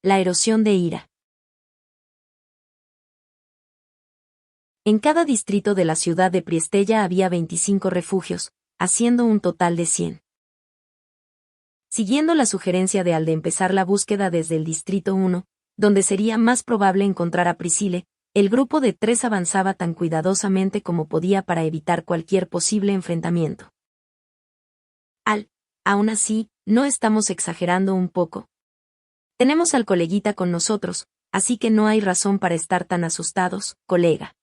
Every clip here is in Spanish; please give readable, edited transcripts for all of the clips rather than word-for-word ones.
La erosión de ira. En cada distrito de la ciudad de Priestella había 25 refugios, haciendo un total de 100. Siguiendo la sugerencia de Al de empezar la búsqueda desde el distrito 1, donde sería más probable encontrar a Priscille, el grupo de 3 avanzaba tan cuidadosamente como podía para evitar cualquier posible enfrentamiento. Al, aún así, ¿no estamos exagerando un poco? Tenemos al coleguita con nosotros, así que no hay razón para estar tan asustados, colega.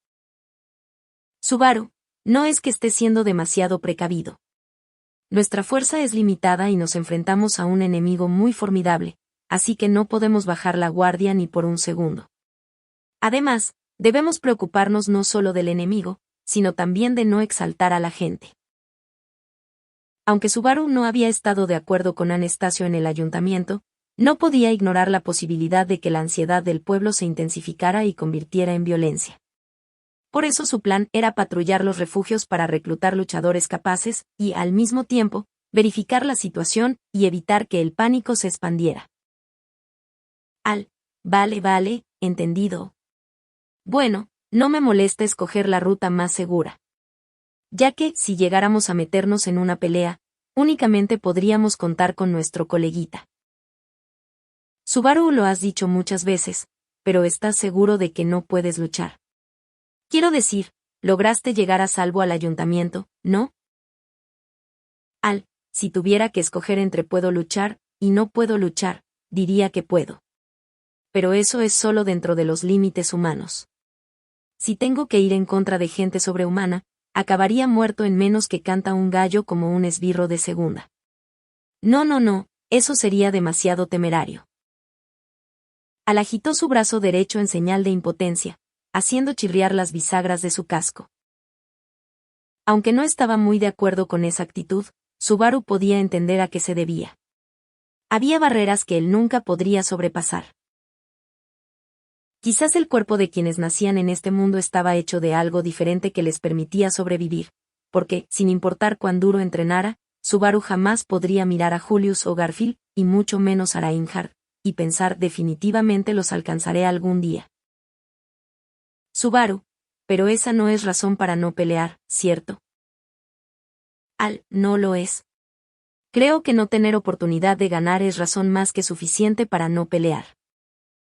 Subaru, no es que esté siendo demasiado precavido. Nuestra fuerza es limitada y nos enfrentamos a un enemigo muy formidable, así que no podemos bajar la guardia ni por un segundo. Además, debemos preocuparnos no solo del enemigo, sino también de no exaltar a la gente. Aunque Subaru no había estado de acuerdo con Anastasio en el ayuntamiento, no podía ignorar la posibilidad de que la ansiedad del pueblo se intensificara y convirtiera en violencia. Por eso su plan era patrullar los refugios para reclutar luchadores capaces y, al mismo tiempo, verificar la situación y evitar que el pánico se expandiera. Vale, entendido. Bueno, no me molesta escoger la ruta más segura. Ya que, si llegáramos a meternos en una pelea, únicamente podríamos contar con nuestro coleguita. Subaru, lo has dicho muchas veces, pero ¿estás seguro de que no puedes luchar? Quiero decir, lograste llegar a salvo al ayuntamiento, ¿no? Si tuviera que escoger entre puedo luchar y no puedo luchar, diría que puedo. Pero eso es solo dentro de los límites humanos. Si tengo que ir en contra de gente sobrehumana, acabaría muerto en menos que canta un gallo como un esbirro de segunda. No, eso sería demasiado temerario. Al agitó su brazo derecho en señal de impotencia, haciendo chirriar las bisagras de su casco. Aunque no estaba muy de acuerdo con esa actitud, Subaru podía entender a qué se debía. Había barreras que él nunca podría sobrepasar. Quizás el cuerpo de quienes nacían en este mundo estaba hecho de algo diferente que les permitía sobrevivir, porque, sin importar cuán duro entrenara, Subaru jamás podría mirar a Julius o Garfield, y mucho menos a Reinhardt, y pensar definitivamente los alcanzaré algún día. Subaru, pero esa no es razón para no pelear, ¿cierto? No lo es. Creo que no tener oportunidad de ganar es razón más que suficiente para no pelear.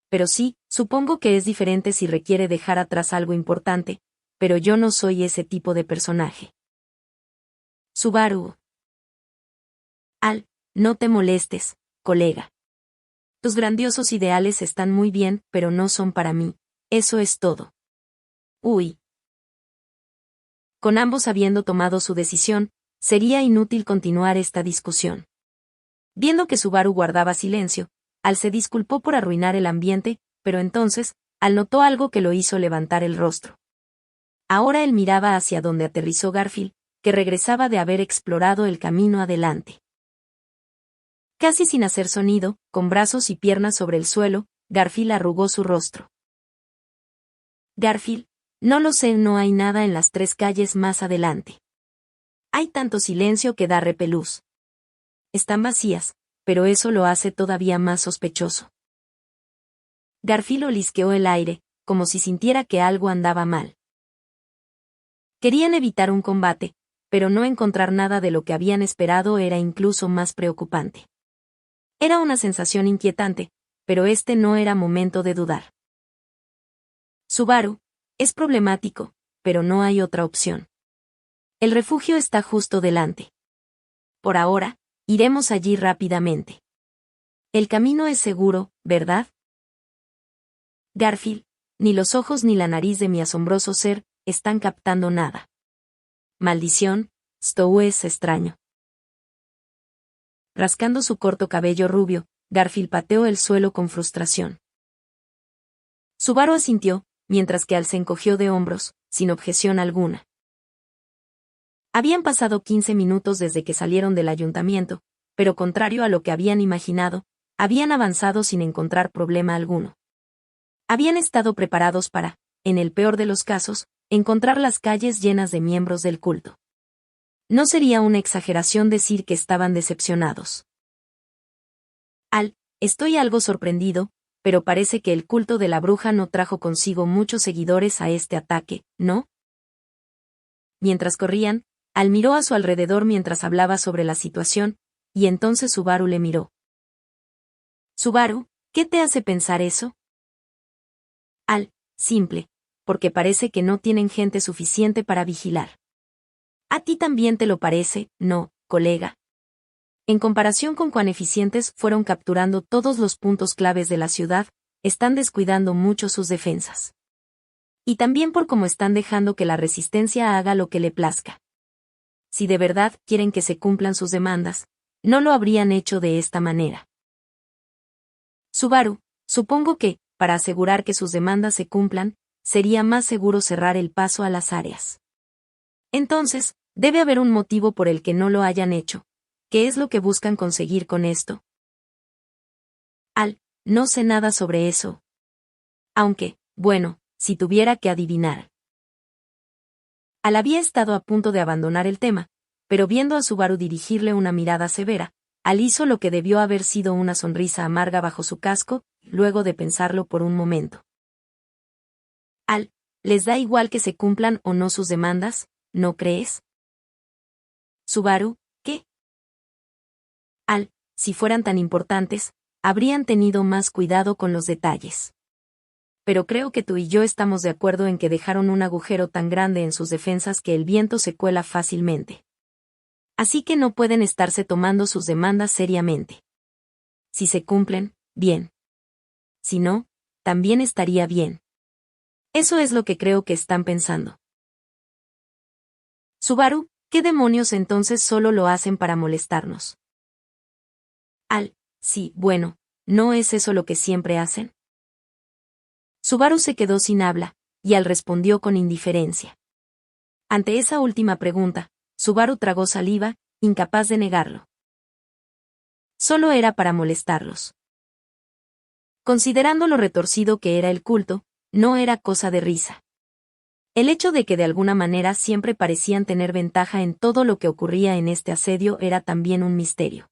Pero sí, supongo que es diferente si requiere dejar atrás algo importante, pero yo no soy ese tipo de personaje. Subaru. No te molestes, colega. Tus grandiosos ideales están muy bien, pero no son para mí, eso es todo. Con ambos habiendo tomado su decisión, sería inútil continuar esta discusión. Viendo que Subaru guardaba silencio, Al se disculpó por arruinar el ambiente, pero entonces, Al notó algo que lo hizo levantar el rostro. Ahora él miraba hacia donde aterrizó Garfield, que regresaba de haber explorado el camino adelante. Casi sin hacer sonido, con brazos y piernas sobre el suelo, Garfield arrugó su rostro. Garfield, no lo sé, no hay nada en las 3 calles más adelante. Hay tanto silencio que da repelús. Están vacías, pero eso lo hace todavía más sospechoso. Garfield olisqueó el aire, como si sintiera que algo andaba mal. Querían evitar un combate, pero no encontrar nada de lo que habían esperado era incluso más preocupante. Era una sensación inquietante, pero este no era momento de dudar. Subaru, es problemático, pero no hay otra opción. El refugio está justo delante. Por ahora, iremos allí rápidamente. El camino es seguro, ¿verdad? Garfield, ni los ojos ni la nariz de mi asombroso ser están captando nada. Maldición, esto es extraño. Rascando su corto cabello rubio, Garfield pateó el suelo con frustración. Subaru asintió, mientras que Al se encogió de hombros, sin objeción alguna. Habían pasado 15 minutos desde que salieron del ayuntamiento, pero contrario a lo que habían imaginado, habían avanzado sin encontrar problema alguno. Habían estado preparados para, en el peor de los casos, encontrar las calles llenas de miembros del culto. No sería una exageración decir que estaban decepcionados. Estoy algo sorprendido, pero parece que el culto de la bruja no trajo consigo muchos seguidores a este ataque, ¿no? Mientras corrían, Al miró a su alrededor mientras hablaba sobre la situación, y entonces Subaru le miró. Subaru, ¿qué te hace pensar eso? Al, simple, porque parece que no tienen gente suficiente para vigilar. ¿A ti también te lo parece, no, colega? En comparación con cuán eficientes fueron capturando todos los puntos claves de la ciudad, están descuidando mucho sus defensas. Y también por cómo están dejando que la resistencia haga lo que le plazca. Si de verdad quieren que se cumplan sus demandas, no lo habrían hecho de esta manera. Subaru, supongo que, para asegurar que sus demandas se cumplan, sería más seguro cerrar el paso a las áreas. Entonces, debe haber un motivo por el que no lo hayan hecho. ¿Qué es lo que buscan conseguir con esto? Al, no sé nada sobre eso. Aunque, bueno, si tuviera que adivinar. Al había estado a punto de abandonar el tema, pero viendo a Subaru dirigirle una mirada severa, Al hizo lo que debió haber sido una sonrisa amarga bajo su casco, luego de pensarlo por un momento. Al, ¿les da igual que se cumplan o no sus demandas, no crees? Subaru, ¿qué? Al, si fueran tan importantes, habrían tenido más cuidado con los detalles. Pero creo que tú y yo estamos de acuerdo en que dejaron un agujero tan grande en sus defensas que el viento se cuela fácilmente. Así que no pueden estarse tomando sus demandas seriamente. Si se cumplen, bien. Si no, también estaría bien. Eso es lo que creo que están pensando. Subaru, ¿qué demonios entonces solo lo hacen para molestarnos? Al, sí, bueno, ¿no es eso lo que siempre hacen? Subaru se quedó sin habla, y Al respondió con indiferencia. Ante esa última pregunta, Subaru tragó saliva, incapaz de negarlo. Solo era para molestarlos. Considerando lo retorcido que era el culto, no era cosa de risa. El hecho de que de alguna manera siempre parecían tener ventaja en todo lo que ocurría en este asedio era también un misterio.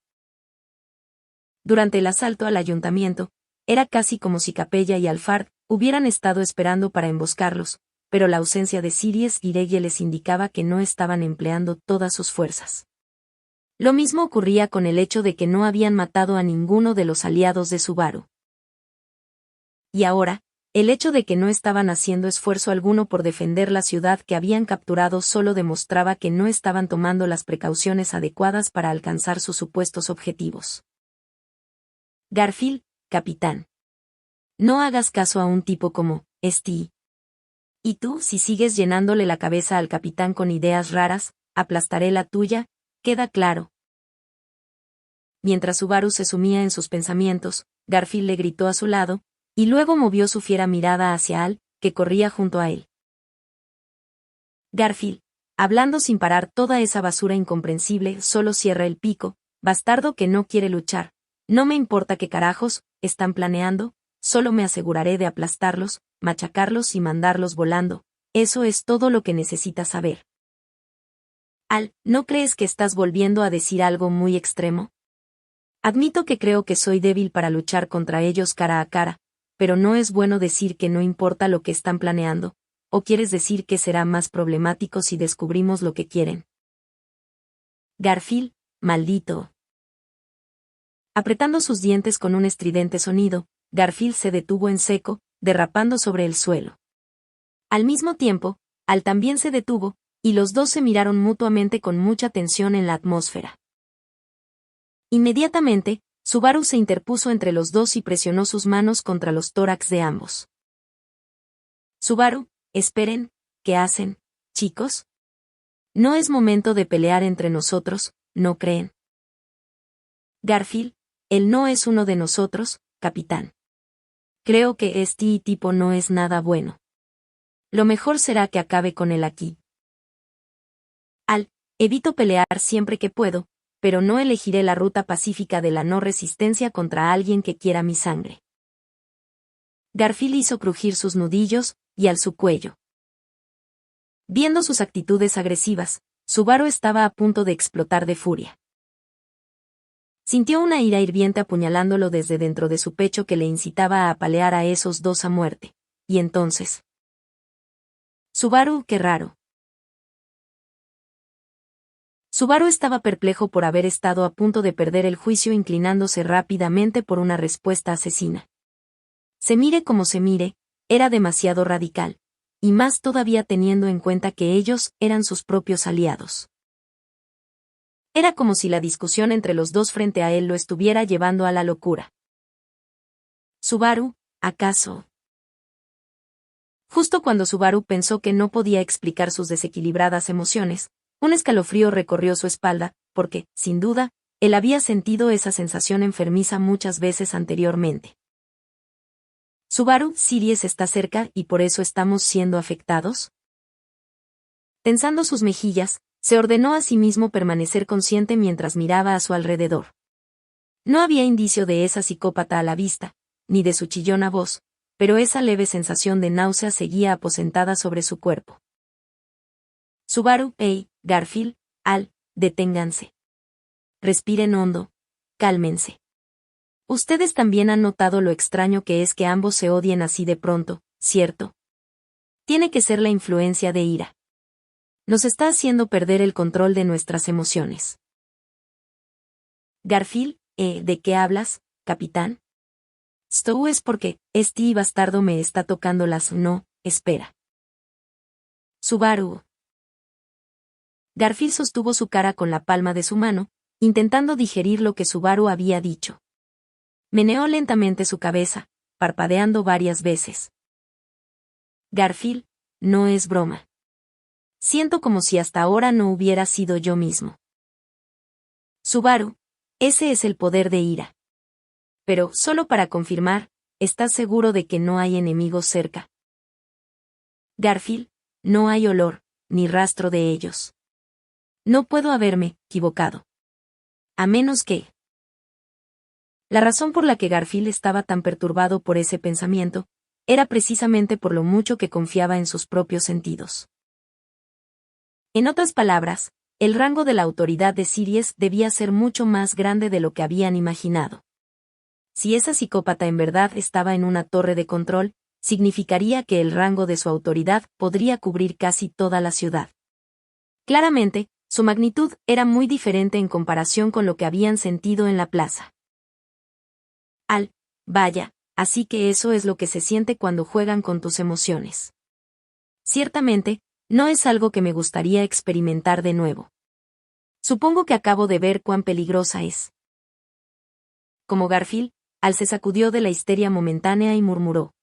Durante el asalto al ayuntamiento, era casi como si Capella y Alfard hubieran estado esperando para emboscarlos, pero la ausencia de Siries y Reggie les indicaba que no estaban empleando todas sus fuerzas. Lo mismo ocurría con el hecho de que no habían matado a ninguno de los aliados de Subaru. Y ahora, el hecho de que no estaban haciendo esfuerzo alguno por defender la ciudad que habían capturado solo demostraba que no estaban tomando las precauciones adecuadas para alcanzar sus supuestos objetivos. Garfield, capitán. No hagas caso a un tipo como Steve. Y tú, si sigues llenándole la cabeza al capitán con ideas raras, aplastaré la tuya, queda claro. Mientras Subaru se sumía en sus pensamientos, Garfield le gritó a su lado, y luego movió su fiera mirada hacia Al, que corría junto a él. Garfield, hablando sin parar toda esa basura incomprensible, solo cierra el pico, bastardo que no quiere luchar. No me importa qué carajos están planeando, solo me aseguraré de aplastarlos, machacarlos y mandarlos volando. Eso es todo lo que necesitas saber. Al, ¿no crees que estás volviendo a decir algo muy extremo? Admito que creo que soy débil para luchar contra ellos cara a cara, pero no es bueno decir que no importa lo que están planeando, ¿o quieres decir que será más problemático si descubrimos lo que quieren? Garfield, maldito. Apretando sus dientes con un estridente sonido, Garfield se detuvo en seco, derrapando sobre el suelo. Al mismo tiempo, Al también se detuvo, y los dos se miraron mutuamente con mucha tensión en la atmósfera. Inmediatamente, Subaru se interpuso entre los dos y presionó sus manos contra los tórax de ambos. Subaru, esperen, ¿qué hacen, chicos? No es momento de pelear entre nosotros, ¿no creen? Garfield, él no es uno de nosotros, capitán. Creo que este tipo no es nada bueno. Lo mejor será que acabe con él aquí. Al, evito pelear siempre que puedo, pero no elegiré la ruta pacífica de la no resistencia contra alguien que quiera mi sangre. Garfield hizo crujir sus nudillos, y al su cuello. Viendo sus actitudes agresivas, Subaru estaba a punto de explotar de furia. Sintió una ira hirviente apuñalándolo desde dentro de su pecho que le incitaba a apalear a esos dos a muerte. Y entonces... Subaru, qué raro. Subaru estaba perplejo por haber estado a punto de perder el juicio, inclinándose rápidamente por una respuesta asesina. Se mire como se mire, era demasiado radical, y más todavía teniendo en cuenta que ellos eran sus propios aliados. Era como si la discusión entre los dos frente a él lo estuviera llevando a la locura. Subaru, ¿acaso? Justo cuando Subaru pensó que no podía explicar sus desequilibradas emociones, un escalofrío recorrió su espalda, porque, sin duda, él había sentido esa sensación enfermiza muchas veces anteriormente. Subaru, Siries está cerca y por eso estamos siendo afectados. Tensando sus mejillas, se ordenó a sí mismo permanecer consciente mientras miraba a su alrededor. No había indicio de esa psicópata a la vista, ni de su chillona voz, pero esa leve sensación de náusea seguía aposentada sobre su cuerpo. Subaru, hey, Garfield, Al, deténganse. Respiren hondo, cálmense. Ustedes también han notado lo extraño que es que ambos se odien así de pronto, ¿cierto? Tiene que ser la influencia de ira. Nos está haciendo perder el control de nuestras emociones. Garfield, ¿de qué hablas, capitán? Stow es porque, este bastardo me está tocando las... No, espera. Subaru. Garfield sostuvo su cara con la palma de su mano, intentando digerir lo que Subaru había dicho. Meneó lentamente su cabeza, parpadeando varias veces. Garfield, no es broma. Siento como si hasta ahora no hubiera sido yo mismo. Subaru, ese es el poder de ira. Pero, solo para confirmar, ¿estás seguro de que no hay enemigos cerca? Garfield, no hay olor, ni rastro de ellos. No puedo haberme equivocado. A menos que... La razón por la que Garfield estaba tan perturbado por ese pensamiento, era precisamente por lo mucho que confiaba en sus propios sentidos. En otras palabras, el rango de la autoridad de Siries debía ser mucho más grande de lo que habían imaginado. Si esa psicópata en verdad estaba en una torre de control, significaría que el rango de su autoridad podría cubrir casi toda la ciudad. Claramente, su magnitud era muy diferente en comparación con lo que habían sentido en la plaza. Vaya, así que eso es lo que se siente cuando juegan con tus emociones. Ciertamente, no es algo que me gustaría experimentar de nuevo. Supongo que acabo de ver cuán peligrosa es. Como Garfield, Al se sacudió de la histeria momentánea y murmuró.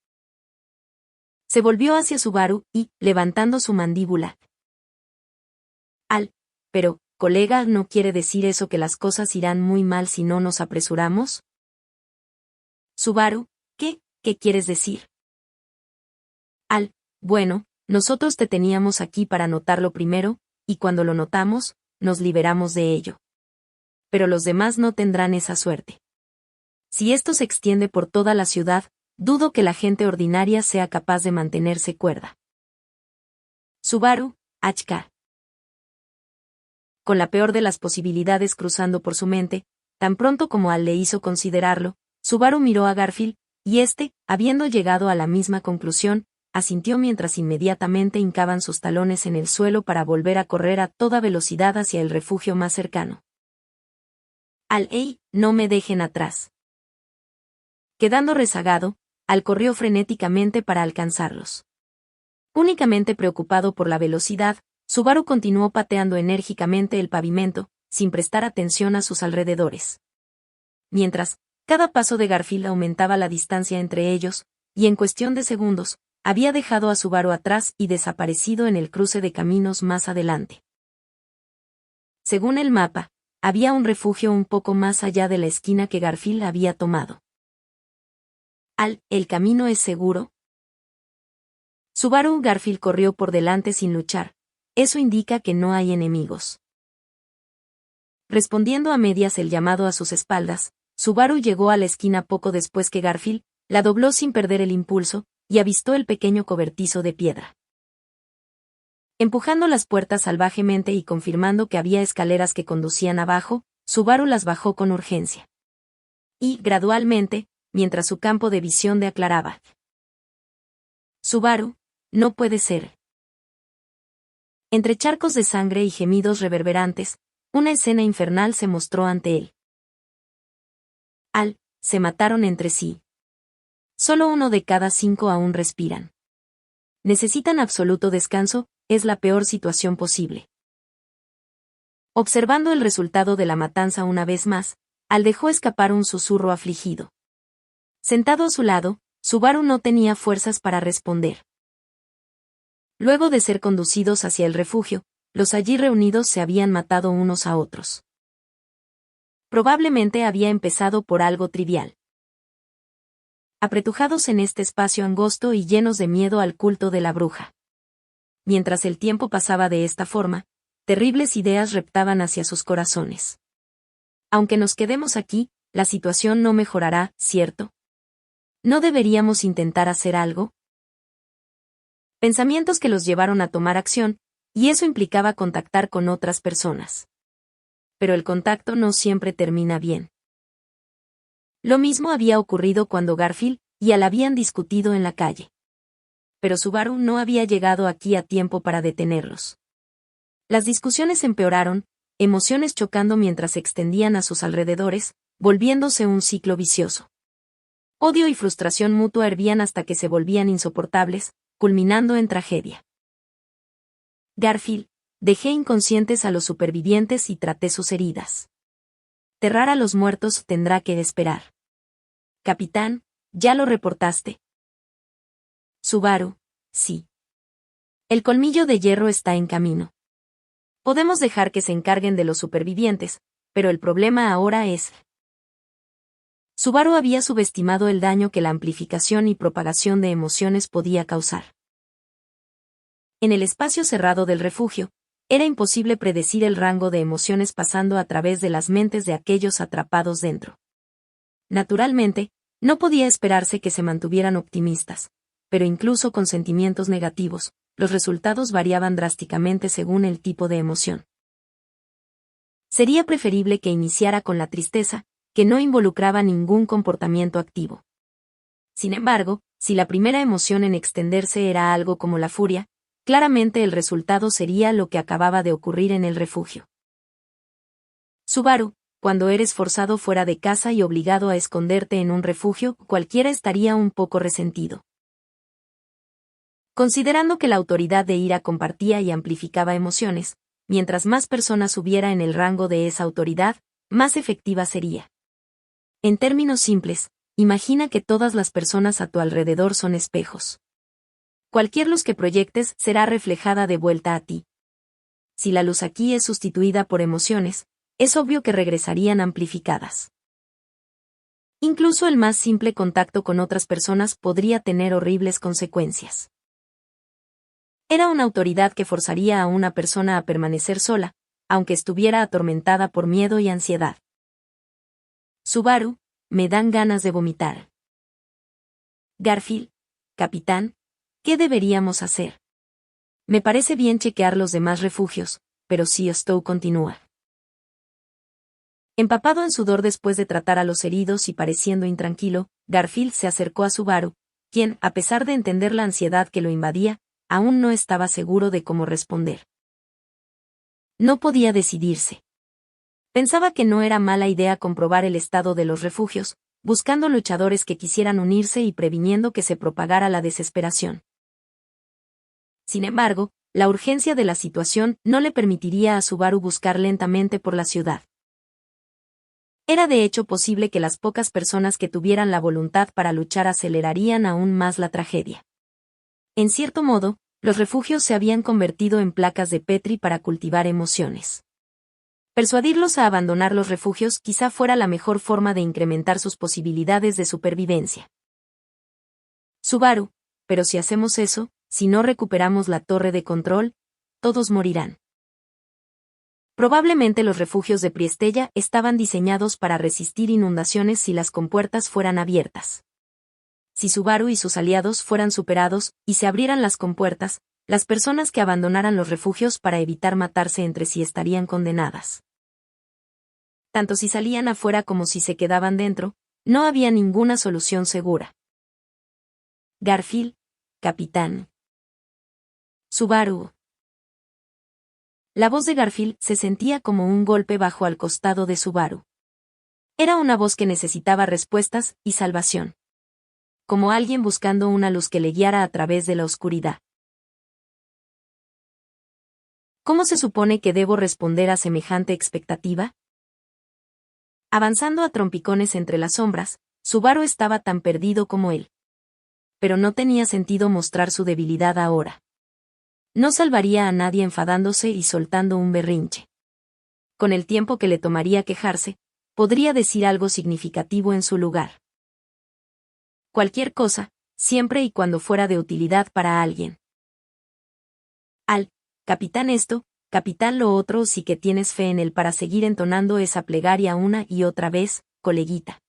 Se volvió hacia Subaru y, levantando su mandíbula. Pero, colega, ¿no quiere decir eso que las cosas irán muy mal si no nos apresuramos? Subaru, ¿qué quieres decir? Bueno, nosotros te teníamos aquí para notarlo primero, y cuando lo notamos, nos liberamos de ello. Pero los demás no tendrán esa suerte. Si esto se extiende por toda la ciudad, dudo que la gente ordinaria sea capaz de mantenerse cuerda. Subaru, HK. Con la peor de las posibilidades cruzando por su mente, tan pronto como Al le hizo considerarlo, Subaru miró a Garfield, y habiendo llegado a la misma conclusión, asintió mientras inmediatamente hincaban sus talones en el suelo para volver a correr a toda velocidad hacia el refugio más cercano. No me dejen atrás. Quedando rezagado, Al corrió frenéticamente para alcanzarlos. Únicamente preocupado por la velocidad, Subaru continuó pateando enérgicamente el pavimento, sin prestar atención a sus alrededores. Mientras, cada paso de Garfield aumentaba la distancia entre ellos, y en cuestión de segundos, había dejado a Subaru atrás y desaparecido en el cruce de caminos más adelante. Según el mapa, había un refugio un poco más allá de la esquina que Garfield había tomado. ¿El camino es seguro? Garfield corrió por delante sin luchar. Eso indica que no hay enemigos. Respondiendo a medias el llamado a sus espaldas, Subaru llegó a la esquina poco después que Garfield, la dobló sin perder el impulso, y avistó el pequeño cobertizo de piedra. Empujando las puertas salvajemente y confirmando que había escaleras que conducían abajo, Subaru las bajó con urgencia. Y, gradualmente, mientras su campo de visión de aclaraba. Subaru, no puede ser. Entre charcos de sangre y gemidos reverberantes, una escena infernal se mostró ante él. Se mataron entre sí. Solo 1 de cada 5 aún respiran. Necesitan absoluto descanso, es la peor situación posible. Observando el resultado de la matanza una vez más, Al dejó escapar un susurro afligido. Sentado a su lado, Subaru no tenía fuerzas para responder. Luego de ser conducidos hacia el refugio, los allí reunidos se habían matado unos a otros. Probablemente había empezado por algo trivial. Apretujados en este espacio angosto y llenos de miedo al culto de la bruja. Mientras el tiempo pasaba de esta forma, terribles ideas reptaban hacia sus corazones. Aunque nos quedemos aquí, la situación no mejorará, ¿cierto? ¿No deberíamos intentar hacer algo? Pensamientos que los llevaron a tomar acción, y eso implicaba contactar con otras personas. Pero el contacto no siempre termina bien. Lo mismo había ocurrido cuando Garfield y Al habían discutido en la calle. Pero Subaru no había llegado aquí a tiempo para detenerlos. Las discusiones empeoraron, emociones chocando mientras se extendían a sus alrededores, volviéndose un ciclo vicioso. Odio y frustración mutua hervían hasta que se volvían insoportables, culminando en tragedia. Garfield, dejé inconscientes a los supervivientes y traté sus heridas. Enterrar a los muertos tendrá que esperar. Capitán, ¿ya lo reportaste? Subaru, sí. El colmillo de hierro está en camino. Podemos dejar que se encarguen de los supervivientes, pero el problema ahora es... Subaru había subestimado el daño que la amplificación y propagación de emociones podía causar. En el espacio cerrado del refugio, era imposible predecir el rango de emociones pasando a través de las mentes de aquellos atrapados dentro. Naturalmente, no podía esperarse que se mantuvieran optimistas, pero incluso con sentimientos negativos, los resultados variaban drásticamente según el tipo de emoción. Sería preferible que iniciara con la tristeza, que no involucraba ningún comportamiento activo. Sin embargo, si la primera emoción en extenderse era algo como la furia, claramente el resultado sería lo que acababa de ocurrir en el refugio. Subaru, cuando eres forzado fuera de casa y obligado a esconderte en un refugio, cualquiera estaría un poco resentido. Considerando que la autoridad de ira compartía y amplificaba emociones, mientras más personas hubiera en el rango de esa autoridad, más efectiva sería. En términos simples, imagina que todas las personas a tu alrededor son espejos. Cualquier luz que proyectes será reflejada de vuelta a ti. Si la luz aquí es sustituida por emociones, es obvio que regresarían amplificadas. Incluso el más simple contacto con otras personas podría tener horribles consecuencias. Era una autoridad que forzaría a una persona a permanecer sola, aunque estuviera atormentada por miedo y ansiedad. Subaru, me dan ganas de vomitar. Garfield, capitán, ¿qué deberíamos hacer? Me parece bien chequear los demás refugios, pero si Stowe continúa. Empapado en sudor después de tratar a los heridos y pareciendo intranquilo, Garfield se acercó a Subaru, quien, a pesar de entender la ansiedad que lo invadía, aún no estaba seguro de cómo responder. No podía decidirse. Pensaba que no era mala idea comprobar el estado de los refugios, buscando luchadores que quisieran unirse y previniendo que se propagara la desesperación. Sin embargo, la urgencia de la situación no le permitiría a Subaru buscar lentamente por la ciudad. Era de hecho posible que las pocas personas que tuvieran la voluntad para luchar acelerarían aún más la tragedia. En cierto modo, los refugios se habían convertido en placas de Petri para cultivar emociones. Persuadirlos a abandonar los refugios quizá fuera la mejor forma de incrementar sus posibilidades de supervivencia. Subaru, pero si hacemos eso, si no recuperamos la torre de control, todos morirán. Probablemente los refugios de Priestella estaban diseñados para resistir inundaciones si las compuertas fueran abiertas. Si Subaru y sus aliados fueran superados, y se abrieran las compuertas, las personas que abandonaran los refugios para evitar matarse entre sí estarían condenadas. Tanto si salían afuera como si se quedaban dentro, no había ninguna solución segura. Garfield, capitán. Subaru. La voz de Garfield se sentía como un golpe bajo al costado de Subaru. Era una voz que necesitaba respuestas y salvación. Como alguien buscando una luz que le guiara a través de la oscuridad. ¿Cómo se supone que debo responder a semejante expectativa? Avanzando a trompicones entre las sombras, Subaru estaba tan perdido como él. Pero no tenía sentido mostrar su debilidad ahora. No salvaría a nadie enfadándose y soltando un berrinche. Con el tiempo que le tomaría quejarse, podría decir algo significativo en su lugar. Cualquier cosa, siempre y cuando fuera de utilidad para alguien. Al capitán esto, capitán lo otro, sí que tienes fe en él para seguir entonando esa plegaria una y otra vez, coleguita.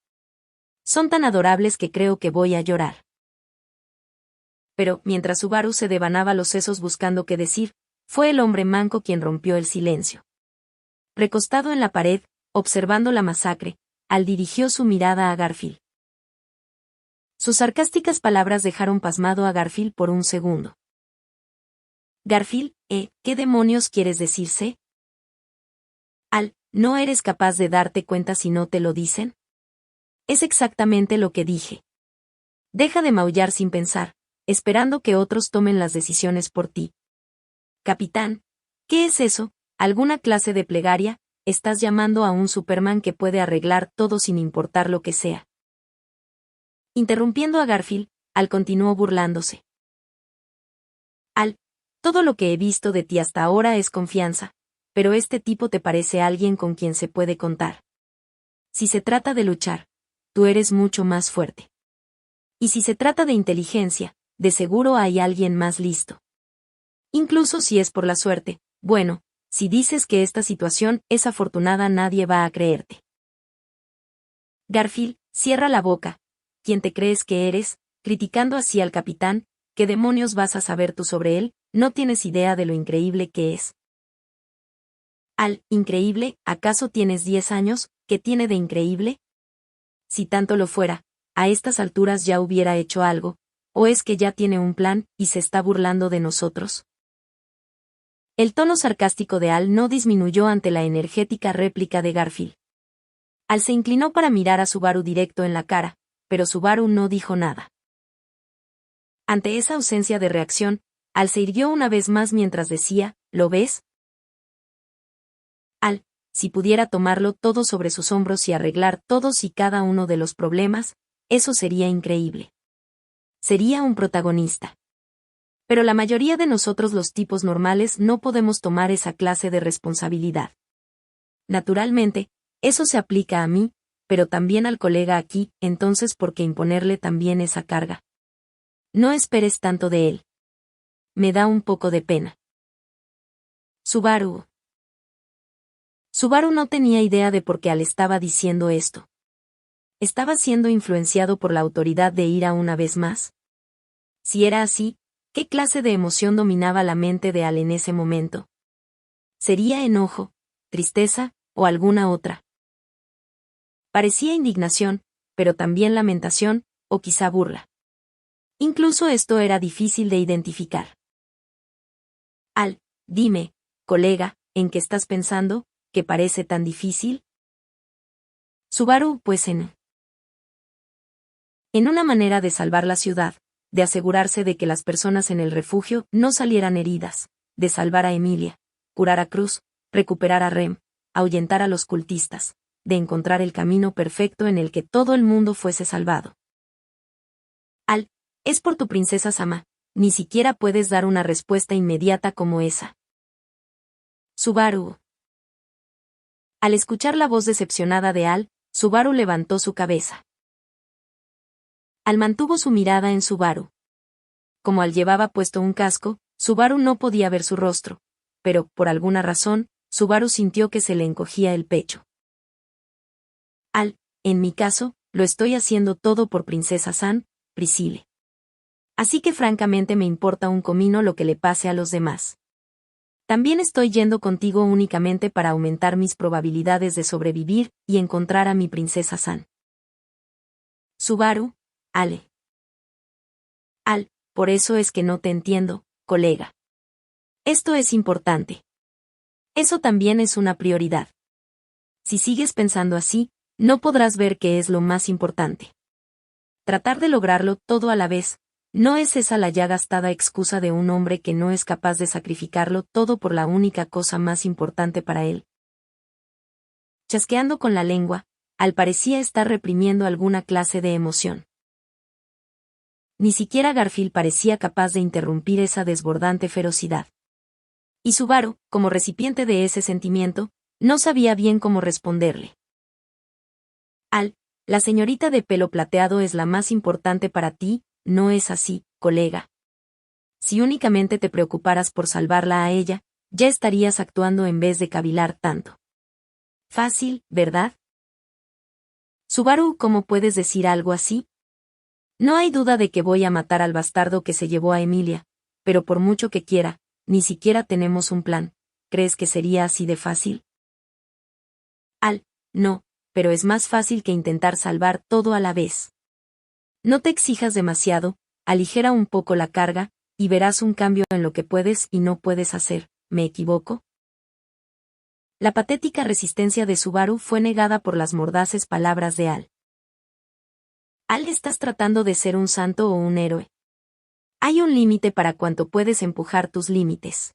Son tan adorables que creo que voy a llorar. Pero, mientras Subaru se devanaba los sesos buscando qué decir, fue el hombre manco quien rompió el silencio. Recostado en la pared, observando la masacre, Al dirigió su mirada a Garfield. Sus sarcásticas palabras dejaron pasmado a Garfield por un segundo. Garfield, ¿qué demonios quieres decirse? Al, ¿no eres capaz de darte cuenta si no te lo dicen? Es exactamente lo que dije. Deja de maullar sin pensar, esperando que otros tomen las decisiones por ti. Capitán, ¿qué es eso? ¿Alguna clase de plegaria? Estás llamando a un Superman que puede arreglar todo sin importar lo que sea. Interrumpiendo a Garfield, Al continuó burlándose. Al, todo lo que he visto de ti hasta ahora es confianza, pero este tipo te parece alguien con quien se puede contar. Si se trata de luchar, tú eres mucho más fuerte. Y si se trata de inteligencia, de seguro hay alguien más listo. Incluso si es por la suerte, bueno, si dices que esta situación es afortunada nadie va a creerte. Garfield, cierra la boca. ¿Quién te crees que eres? Criticando así al capitán, ¿qué demonios vas a saber tú sobre él? No tienes idea de lo increíble que es. Al, increíble, ¿acaso tienes 10 años? ¿Qué tiene de increíble? Si tanto lo fuera, a estas alturas ya hubiera hecho algo, ¿o es que ya tiene un plan y se está burlando de nosotros? El tono sarcástico de Al no disminuyó ante la energética réplica de Garfield. Al se inclinó para mirar a Subaru directo en la cara, pero Subaru no dijo nada. Ante esa ausencia de reacción, Al se irguió una vez más mientras decía, ¿lo ves? Al, si pudiera tomarlo todo sobre sus hombros y arreglar todos y cada uno de los problemas, eso sería increíble. Sería un protagonista. Pero la mayoría de nosotros los tipos normales no podemos tomar esa clase de responsabilidad. Naturalmente, eso se aplica a mí, pero también al colega aquí, entonces ¿por qué imponerle también esa carga? No esperes tanto de él. Me da un poco de pena. Subaru. Subaru no tenía idea de por qué Al estaba diciendo esto. ¿Estaba siendo influenciado por la autoridad de ira una vez más? Si era así, ¿qué clase de emoción dominaba la mente de Al en ese momento? ¿Sería enojo, tristeza, o alguna otra? Parecía indignación, pero también lamentación, o quizá burla. Incluso esto era difícil de identificar. Al, dime, colega, ¿en qué estás pensando, que parece tan difícil? Subaru, pues en una manera de salvar la ciudad, de asegurarse de que las personas en el refugio no salieran heridas, de salvar a Emilia, curar a Cruz, recuperar a Rem, ahuyentar a los cultistas, de encontrar el camino perfecto en el que todo el mundo fuese salvado. Al, es por tu princesa Sama, ni siquiera puedes dar una respuesta inmediata como esa. Subaru. Al escuchar la voz decepcionada de Al, Subaru levantó su cabeza. Al mantuvo su mirada en Subaru. Como Al llevaba puesto un casco, Subaru no podía ver su rostro, pero, por alguna razón, Subaru sintió que se le encogía el pecho. Al, en mi caso, lo estoy haciendo todo por Princesa San, Priscille. Así que francamente me importa un comino lo que le pase a los demás. También estoy yendo contigo únicamente para aumentar mis probabilidades de sobrevivir y encontrar a mi princesa San. Subaru, Ale. Por eso es que no te entiendo, colega. Esto es importante. Eso también es una prioridad. Si sigues pensando así, no podrás ver qué es lo más importante. Tratar de lograrlo todo a la vez, ¿no es esa la ya gastada excusa de un hombre que no es capaz de sacrificarlo todo por la única cosa más importante para él? Chasqueando con la lengua, Al parecía estar reprimiendo alguna clase de emoción. Ni siquiera Garfield parecía capaz de interrumpir esa desbordante ferocidad. Y Subaru, como recipiente de ese sentimiento, no sabía bien cómo responderle. La señorita de pelo plateado es la más importante para ti, ¿no es así, colega? Si únicamente te preocuparas por salvarla a ella, ya estarías actuando en vez de cavilar tanto. Fácil, ¿verdad? Subaru, ¿cómo puedes decir algo así? No hay duda de que voy a matar al bastardo que se llevó a Emilia, pero por mucho que quiera, ni siquiera tenemos un plan. ¿Crees que sería así de fácil? No, pero es más fácil que intentar salvar todo a la vez. No te exijas demasiado, aligera un poco la carga, y verás un cambio en lo que puedes y no puedes hacer. ¿Me equivoco? La patética resistencia de Subaru fue negada por las mordaces palabras de Al. ¿Estás tratando de ser un santo o un héroe? Hay un límite para cuánto puedes empujar tus límites.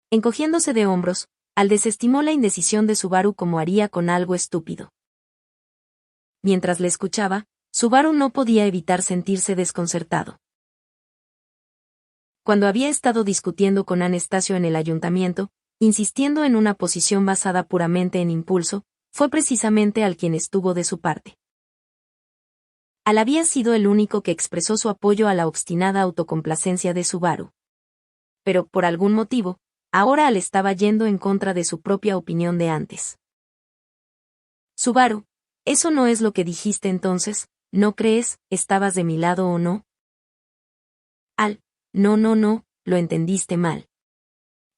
Encogiéndose de hombros, Al desestimó la indecisión de Subaru como haría con algo estúpido. Mientras le escuchaba, Subaru no podía evitar sentirse desconcertado. Cuando había estado discutiendo con Anastasio en el ayuntamiento, insistiendo en una posición basada puramente en impulso, fue precisamente Al quien estuvo de su parte. Al había sido el único que expresó su apoyo a la obstinada autocomplacencia de Subaru. Pero, por algún motivo, ahora Al estaba yendo en contra de su propia opinión de antes. Subaru, eso no es lo que dijiste entonces, ¿no crees? ¿Estabas de mi lado o no? Al, no, lo entendiste mal.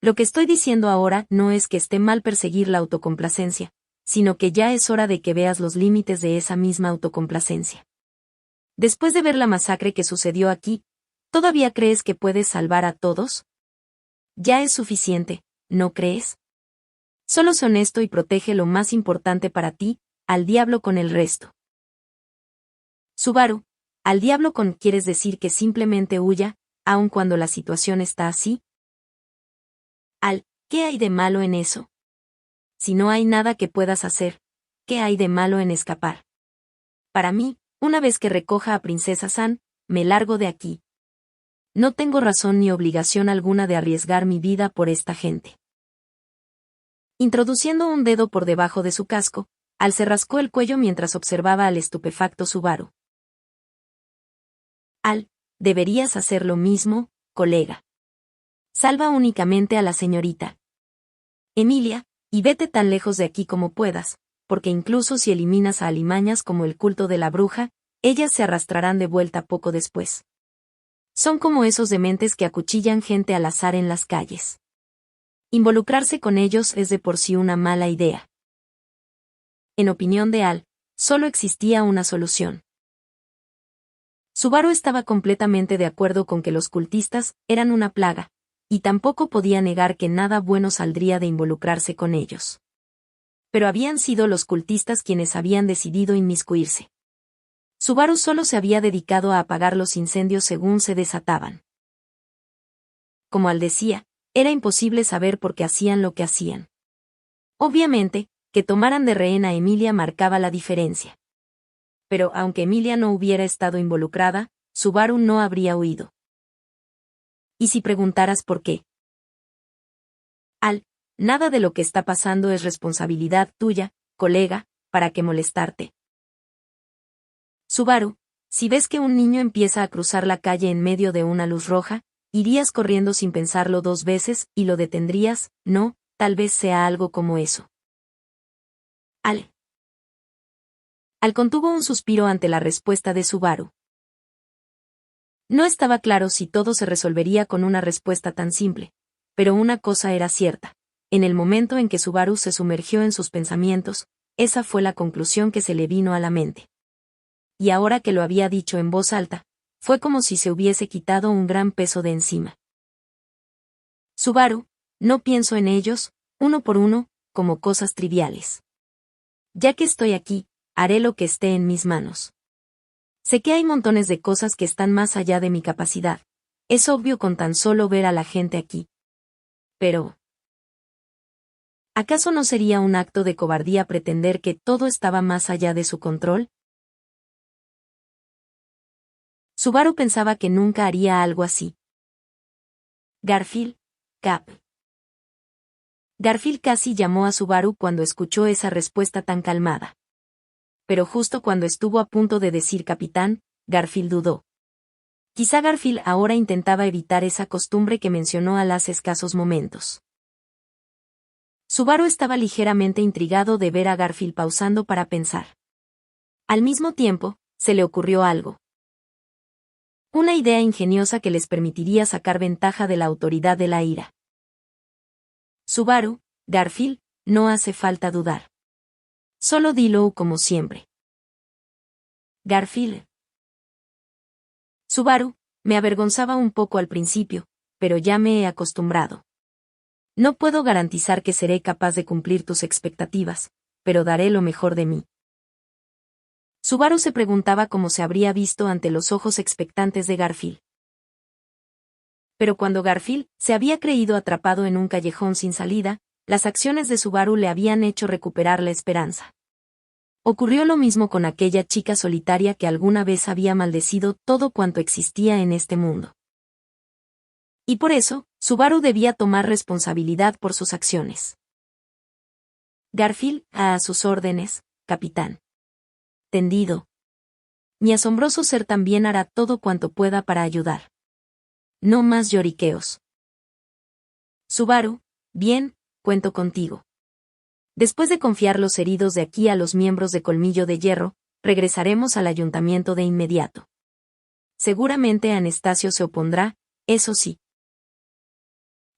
Lo que estoy diciendo ahora no es que esté mal perseguir la autocomplacencia, sino que ya es hora de que veas los límites de esa misma autocomplacencia. Después de ver la masacre que sucedió aquí, ¿todavía crees que puedes salvar a todos? Ya es suficiente, ¿no crees? Solo sé honesto y protege lo más importante para ti, al diablo con el resto. Subaru, al diablo con ¿quieres decir que simplemente huya, aun cuando la situación está así? ¿Qué hay de malo en eso? Si no hay nada que puedas hacer, ¿qué hay de malo en escapar? Para mí, una vez que recoja a Princesa San, me largo de aquí. No tengo razón ni obligación alguna de arriesgar mi vida por esta gente. Introduciendo un dedo por debajo de su casco, Al se rascó el cuello mientras observaba al estupefacto Subaru. Deberías hacer lo mismo, colega. Salva únicamente a la señorita Emilia, y vete tan lejos de aquí como puedas, porque incluso si eliminas a alimañas como el culto de la bruja, ellas se arrastrarán de vuelta poco después. Son como esos dementes que acuchillan gente al azar en las calles. Involucrarse con ellos es de por sí una mala idea. En opinión de Al, solo existía una solución. Subaru estaba completamente de acuerdo con que los cultistas eran una plaga, y tampoco podía negar que nada bueno saldría de involucrarse con ellos. Pero habían sido los cultistas quienes habían decidido inmiscuirse. Subaru solo se había dedicado a apagar los incendios según se desataban. Como Al decía, era imposible saber por qué hacían lo que hacían. Obviamente, que tomaran de rehén a Emilia marcaba la diferencia. Pero aunque Emilia no hubiera estado involucrada, Subaru no habría huido. ¿Y si preguntaras por qué? Nada de lo que está pasando es responsabilidad tuya, colega, ¿para qué molestarte? Subaru, si ves que un niño empieza a cruzar la calle en medio de una luz roja, irías corriendo sin pensarlo 2 veces y lo detendrías, ¿no? Tal vez sea algo como eso. Al contuvo un suspiro ante la respuesta de Subaru. No estaba claro si todo se resolvería con una respuesta tan simple, pero una cosa era cierta. En el momento en que Subaru se sumergió en sus pensamientos, esa fue la conclusión que se le vino a la mente. Y ahora que lo había dicho en voz alta, fue como si se hubiese quitado un gran peso de encima. Subaru, no pienso en ellos, uno por uno, como cosas triviales. Ya que estoy aquí, haré lo que esté en mis manos. Sé que hay montones de cosas que están más allá de mi capacidad. Es obvio con tan solo ver a la gente aquí. Pero, ¿acaso no sería un acto de cobardía pretender que todo estaba más allá de su control? Subaru pensaba que nunca haría algo así. Garfield, Cap. Garfield casi llamó a Subaru cuando escuchó esa respuesta tan calmada. Pero justo cuando estuvo a punto de decir capitán, Garfield dudó. Quizá Garfield ahora intentaba evitar esa costumbre que mencionó hace escasos momentos. Subaru estaba ligeramente intrigado de ver a Garfield pausando para pensar. Al mismo tiempo, se le ocurrió algo. Una idea ingeniosa que les permitiría sacar ventaja de la autoridad de la ira. Subaru, Garfield, no hace falta dudar. Solo dilo como siempre. Garfield. Subaru, me avergonzaba un poco al principio, pero ya me he acostumbrado. No puedo garantizar que seré capaz de cumplir tus expectativas, pero daré lo mejor de mí. Subaru se preguntaba cómo se habría visto ante los ojos expectantes de Garfield. Pero cuando Garfield se había creído atrapado en un callejón sin salida, las acciones de Subaru le habían hecho recuperar la esperanza. Ocurrió lo mismo con aquella chica solitaria que alguna vez había maldecido todo cuanto existía en este mundo. Y por eso, Subaru debía tomar responsabilidad por sus acciones. Garfield, a sus órdenes, capitán. Tendido. Mi asombroso ser también hará todo cuanto pueda para ayudar. No más lloriqueos. Subaru, bien, cuento contigo. Después de confiar los heridos de aquí a los miembros de Colmillo de Hierro, regresaremos al ayuntamiento de inmediato. Seguramente Anastasio se opondrá, eso sí.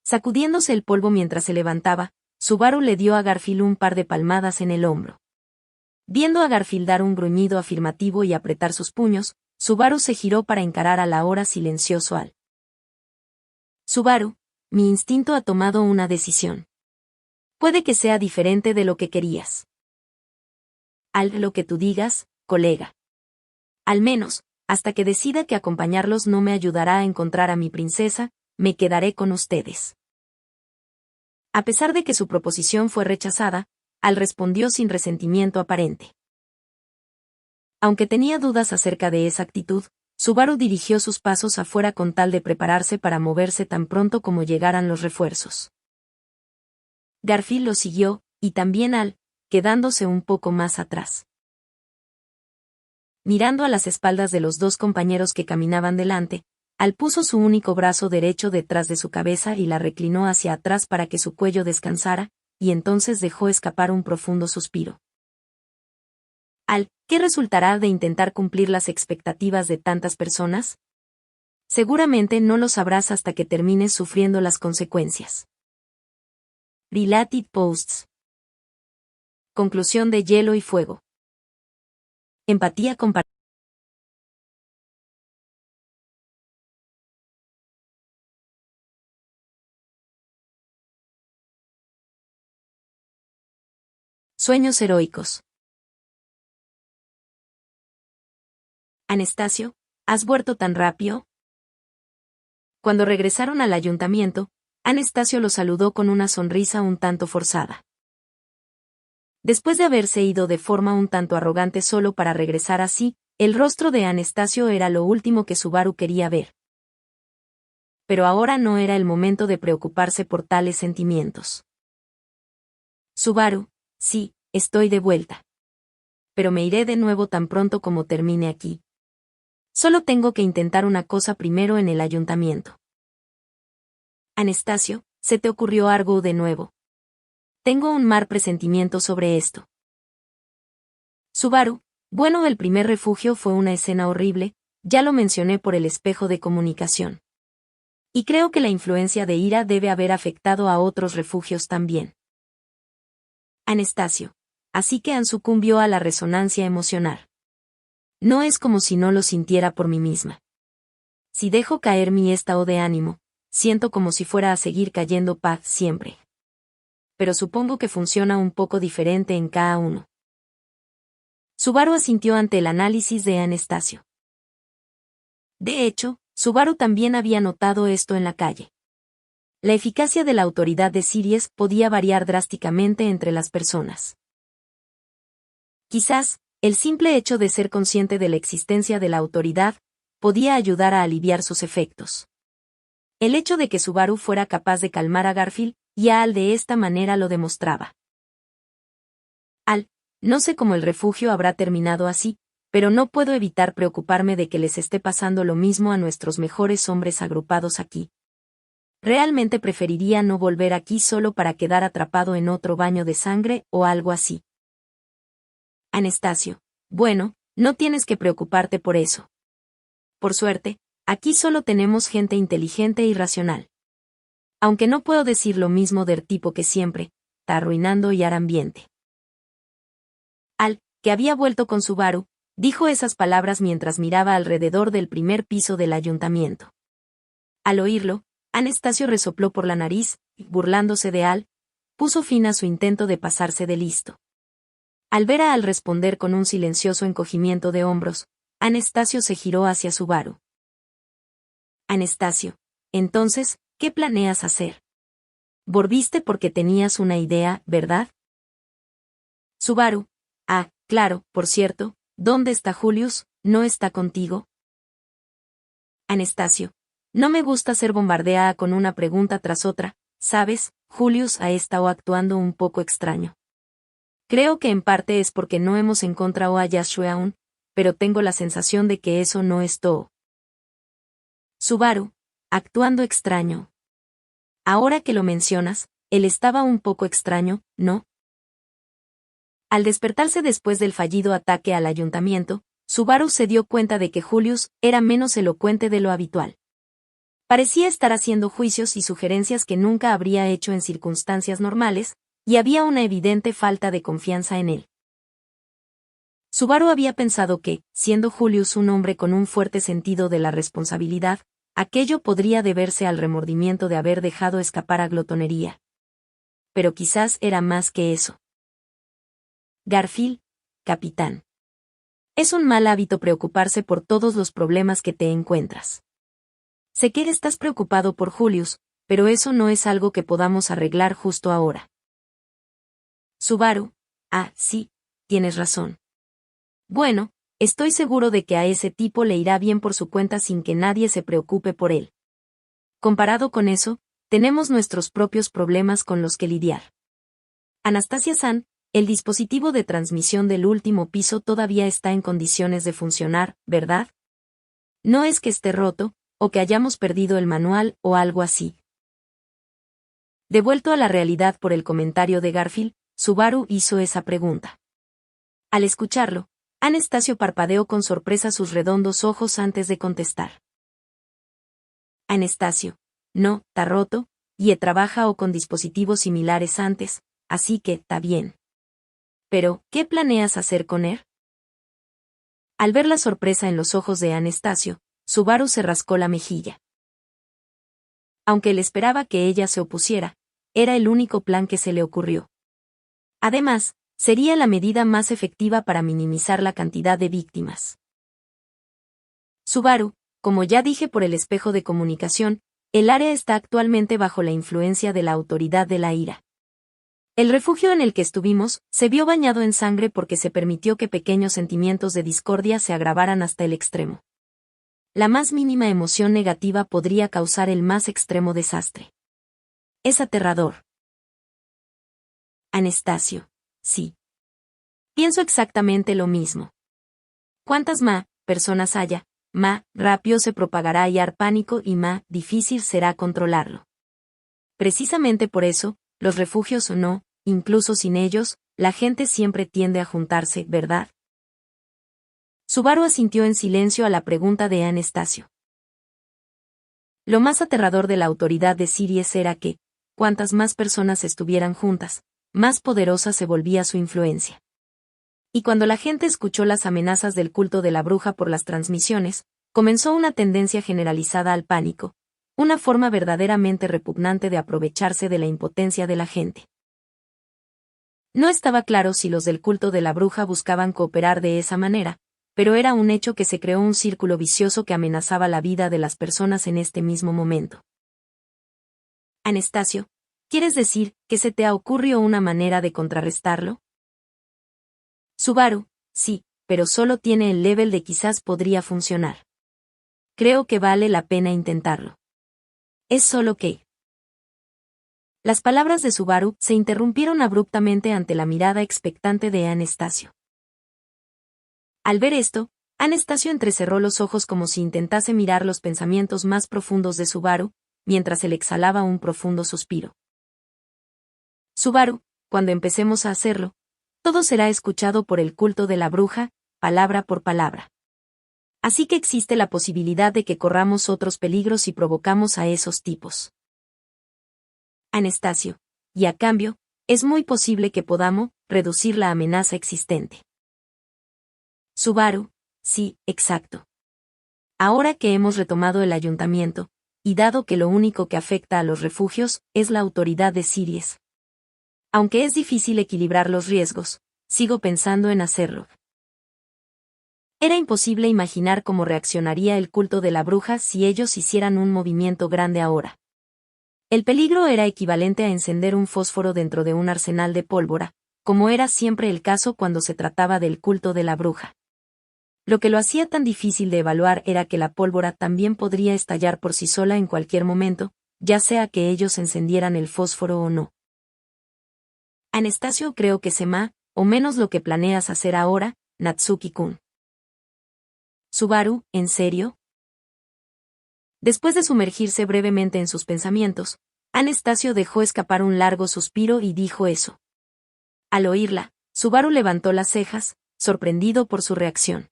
Sacudiéndose el polvo mientras se levantaba, Subaru le dio a Garfield un par de palmadas en el hombro. Viendo a Garfield dar un gruñido afirmativo y apretar sus puños, Subaru se giró para encarar al ahora silencioso Al. Subaru, mi instinto ha tomado una decisión. Puede que sea diferente de lo que querías. Al, lo que tú digas, colega. Al menos, hasta que decida que acompañarlos no me ayudará a encontrar a mi princesa, me quedaré con ustedes. A pesar de que su proposición fue rechazada, Al respondió sin resentimiento aparente. Aunque tenía dudas acerca de esa actitud, Subaru dirigió sus pasos afuera con tal de prepararse para moverse tan pronto como llegaran los refuerzos. Garfield lo siguió, y también Al, quedándose un poco más atrás. Mirando a las espaldas de los dos compañeros que caminaban delante, Al puso su único brazo derecho detrás de su cabeza y la reclinó hacia atrás para que su cuello descansara, y entonces dejó escapar un profundo suspiro. Al, ¿qué resultará de intentar cumplir las expectativas de tantas personas? Seguramente no lo sabrás hasta que termines sufriendo las consecuencias. Related Posts. Conclusión de Hielo y Fuego. Empatía compartida. Sueños heroicos. Anastasio, ¿has vuelto tan rápido? Cuando regresaron al ayuntamiento, Anastasio lo saludó con una sonrisa un tanto forzada. Después de haberse ido de forma un tanto arrogante solo para regresar así, el rostro de Anastasio era lo último que Subaru quería ver. Pero ahora no era el momento de preocuparse por tales sentimientos. Subaru, sí, estoy de vuelta. Pero me iré de nuevo tan pronto como termine aquí. Solo tengo que intentar una cosa primero en el ayuntamiento. Anastasio, ¿se te ocurrió algo de nuevo? Tengo un mal presentimiento sobre esto. Subaru, bueno, el primer refugio fue una escena horrible, ya lo mencioné por el espejo de comunicación. Y creo que la influencia de ira debe haber afectado a otros refugios también. Anastasio. Así que Anne sucumbió a la resonancia emocional. No es como si no lo sintiera por mí misma. Si dejo caer mi estado de ánimo, siento como si fuera a seguir cayendo paz siempre. Pero supongo que funciona un poco diferente en cada uno. Subaru asintió ante el análisis de Anastasio. De hecho, Subaru también había notado esto en la calle. La eficacia de la autoridad de Siries podía variar drásticamente entre las personas. Quizás, el simple hecho de ser consciente de la existencia de la autoridad podía ayudar a aliviar sus efectos. El hecho de que Subaru fuera capaz de calmar a Garfield y a Al de esta manera lo demostraba. Al, no sé cómo el refugio habrá terminado así, pero no puedo evitar preocuparme de que les esté pasando lo mismo a nuestros mejores hombres agrupados aquí. Realmente preferiría no volver aquí solo para quedar atrapado en otro baño de sangre o algo así. Anastasio. Bueno, no tienes que preocuparte por eso. Por suerte, aquí solo tenemos gente inteligente y racional. Aunque no puedo decir lo mismo del tipo que siempre está arruinando y ambiente. Al, que había vuelto con Subaru, dijo esas palabras mientras miraba alrededor del primer piso del ayuntamiento. Al oírlo, Anastasio resopló por la nariz, y, burlándose de Al, puso fin a su intento de pasarse de listo. Al ver a Al responder con un silencioso encogimiento de hombros, Anastasio se giró hacia Subaru. Anastasio, entonces, ¿qué planeas hacer? Volviste porque tenías una idea, ¿verdad? Subaru. Ah, claro, por cierto, ¿dónde está Julius? ¿No está contigo? Anastasio. No me gusta ser bombardeada con una pregunta tras otra, ¿sabes? Julius ha estado actuando un poco extraño. Creo que en parte es porque no hemos encontrado a Yashua aún, pero tengo la sensación de que eso no es todo. Subaru. Actuando extraño. Ahora que lo mencionas, él estaba un poco extraño, ¿no? Al despertarse después del fallido ataque al ayuntamiento, Subaru se dio cuenta de que Julius era menos elocuente de lo habitual. Parecía estar haciendo juicios y sugerencias que nunca habría hecho en circunstancias normales, y había una evidente falta de confianza en él. Subaru había pensado que, siendo Julius un hombre con un fuerte sentido de la responsabilidad, aquello podría deberse al remordimiento de haber dejado escapar a glotonería. Pero quizás era más que eso. Garfield, capitán. Es un mal hábito preocuparse por todos los problemas que te encuentras. Sé que estás preocupado por Julius, pero eso no es algo que podamos arreglar justo ahora. Subaru. Ah, sí, tienes razón. Bueno, estoy seguro de que a ese tipo le irá bien por su cuenta sin que nadie se preocupe por él. Comparado con eso, tenemos nuestros propios problemas con los que lidiar. Anastasia-san, el dispositivo de transmisión del último piso todavía está en condiciones de funcionar, ¿verdad? No es que esté roto, o que hayamos perdido el manual o algo así. Devuelto a la realidad por el comentario de Garfield, Subaru hizo esa pregunta. Al escucharlo, Anastasio parpadeó con sorpresa sus redondos ojos antes de contestar. Anastasio. No, está roto, y he trabajado con dispositivos similares antes, así que está bien. Pero, ¿qué planeas hacer con él? Al ver la sorpresa en los ojos de Anastasio, Subaru se rascó la mejilla. Aunque él esperaba que ella se opusiera, era el único plan que se le ocurrió. Además, sería la medida más efectiva para minimizar la cantidad de víctimas. Subaru, como ya dije por el espejo de comunicación, el área está actualmente bajo la influencia de la autoridad de la ira. El refugio en el que estuvimos se vio bañado en sangre porque se permitió que pequeños sentimientos de discordia se agravaran hasta el extremo. La más mínima emoción negativa podría causar el más extremo desastre. Es aterrador. Anastasio. Sí. Pienso exactamente lo mismo. Cuantas más personas haya, más rápido se propagará y har pánico y más difícil será controlarlo. Precisamente por eso, los refugios o no, incluso sin ellos, la gente siempre tiende a juntarse, ¿verdad? Subaru asintió en silencio a la pregunta de Anastasio. Lo más aterrador de la autoridad de Siries era que, cuantas más personas estuvieran juntas, más poderosa se volvía su influencia. Y cuando la gente escuchó las amenazas del culto de la bruja por las transmisiones, comenzó una tendencia generalizada al pánico, una forma verdaderamente repugnante de aprovecharse de la impotencia de la gente. No estaba claro si los del culto de la bruja buscaban cooperar de esa manera, pero era un hecho que se creó un círculo vicioso que amenazaba la vida de las personas en este mismo momento. Anastasio, ¿quieres decir que se te ocurrió una manera de contrarrestarlo? Subaru, sí, pero solo tiene el level de quizás podría funcionar. Creo que vale la pena intentarlo. Es solo que... Las palabras de Subaru se interrumpieron abruptamente ante la mirada expectante de Anastasio. Al ver esto, Anastasio entrecerró los ojos como si intentase mirar los pensamientos más profundos de Subaru, mientras él exhalaba un profundo suspiro. Subaru, cuando empecemos a hacerlo, todo será escuchado por el culto de la bruja, palabra por palabra. Así que existe la posibilidad de que corramos otros peligros si provocamos a esos tipos. Anastasio, y a cambio, es muy posible que podamos reducir la amenaza existente. Subaru, sí, exacto. Ahora que hemos retomado el ayuntamiento, y dado que lo único que afecta a los refugios es la autoridad de Siries. Aunque es difícil equilibrar los riesgos, sigo pensando en hacerlo. Era imposible imaginar cómo reaccionaría el culto de la bruja si ellos hicieran un movimiento grande ahora. El peligro era equivalente a encender un fósforo dentro de un arsenal de pólvora, como era siempre el caso cuando se trataba del culto de la bruja. Lo que lo hacía tan difícil de evaluar era que la pólvora también podría estallar por sí sola en cualquier momento, ya sea que ellos encendieran el fósforo o no. Anastasio, creo que sé más o menos lo que planeas hacer ahora, Natsuki-kun. Subaru, ¿en serio? Después de sumergirse brevemente en sus pensamientos, Anastasio dejó escapar un largo suspiro y dijo eso. Al oírla, Subaru levantó las cejas, sorprendido por su reacción.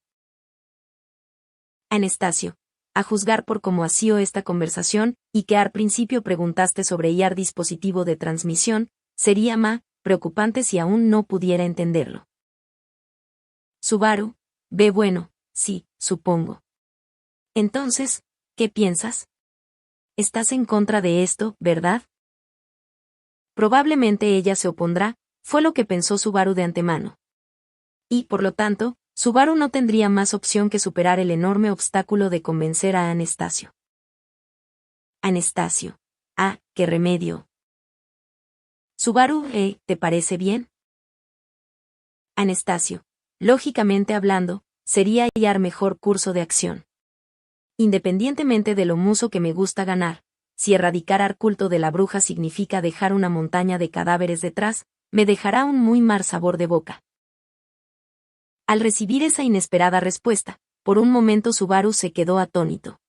Anastasio, a juzgar por cómo ha sido esta conversación, y que al principio preguntaste sobre IAR dispositivo de transmisión, sería más preocupante si aún no pudiera entenderlo. Subaru, bueno, sí, supongo. Entonces, ¿qué piensas? Estás en contra de esto, ¿verdad? Probablemente ella se opondrá, fue lo que pensó Subaru de antemano. Y, por lo tanto, Subaru no tendría más opción que superar el enorme obstáculo de convencer a Anastasio. Anastasio. Ah, qué remedio. Subaru, ¿te parece bien? Anastasio. Lógicamente hablando, sería hallar mejor curso de acción. Independientemente de lo mucho que me gusta ganar, si erradicar al culto de la bruja significa dejar una montaña de cadáveres detrás, me dejará un muy mal sabor de boca. Al recibir esa inesperada respuesta, por un momento Subaru se quedó atónito.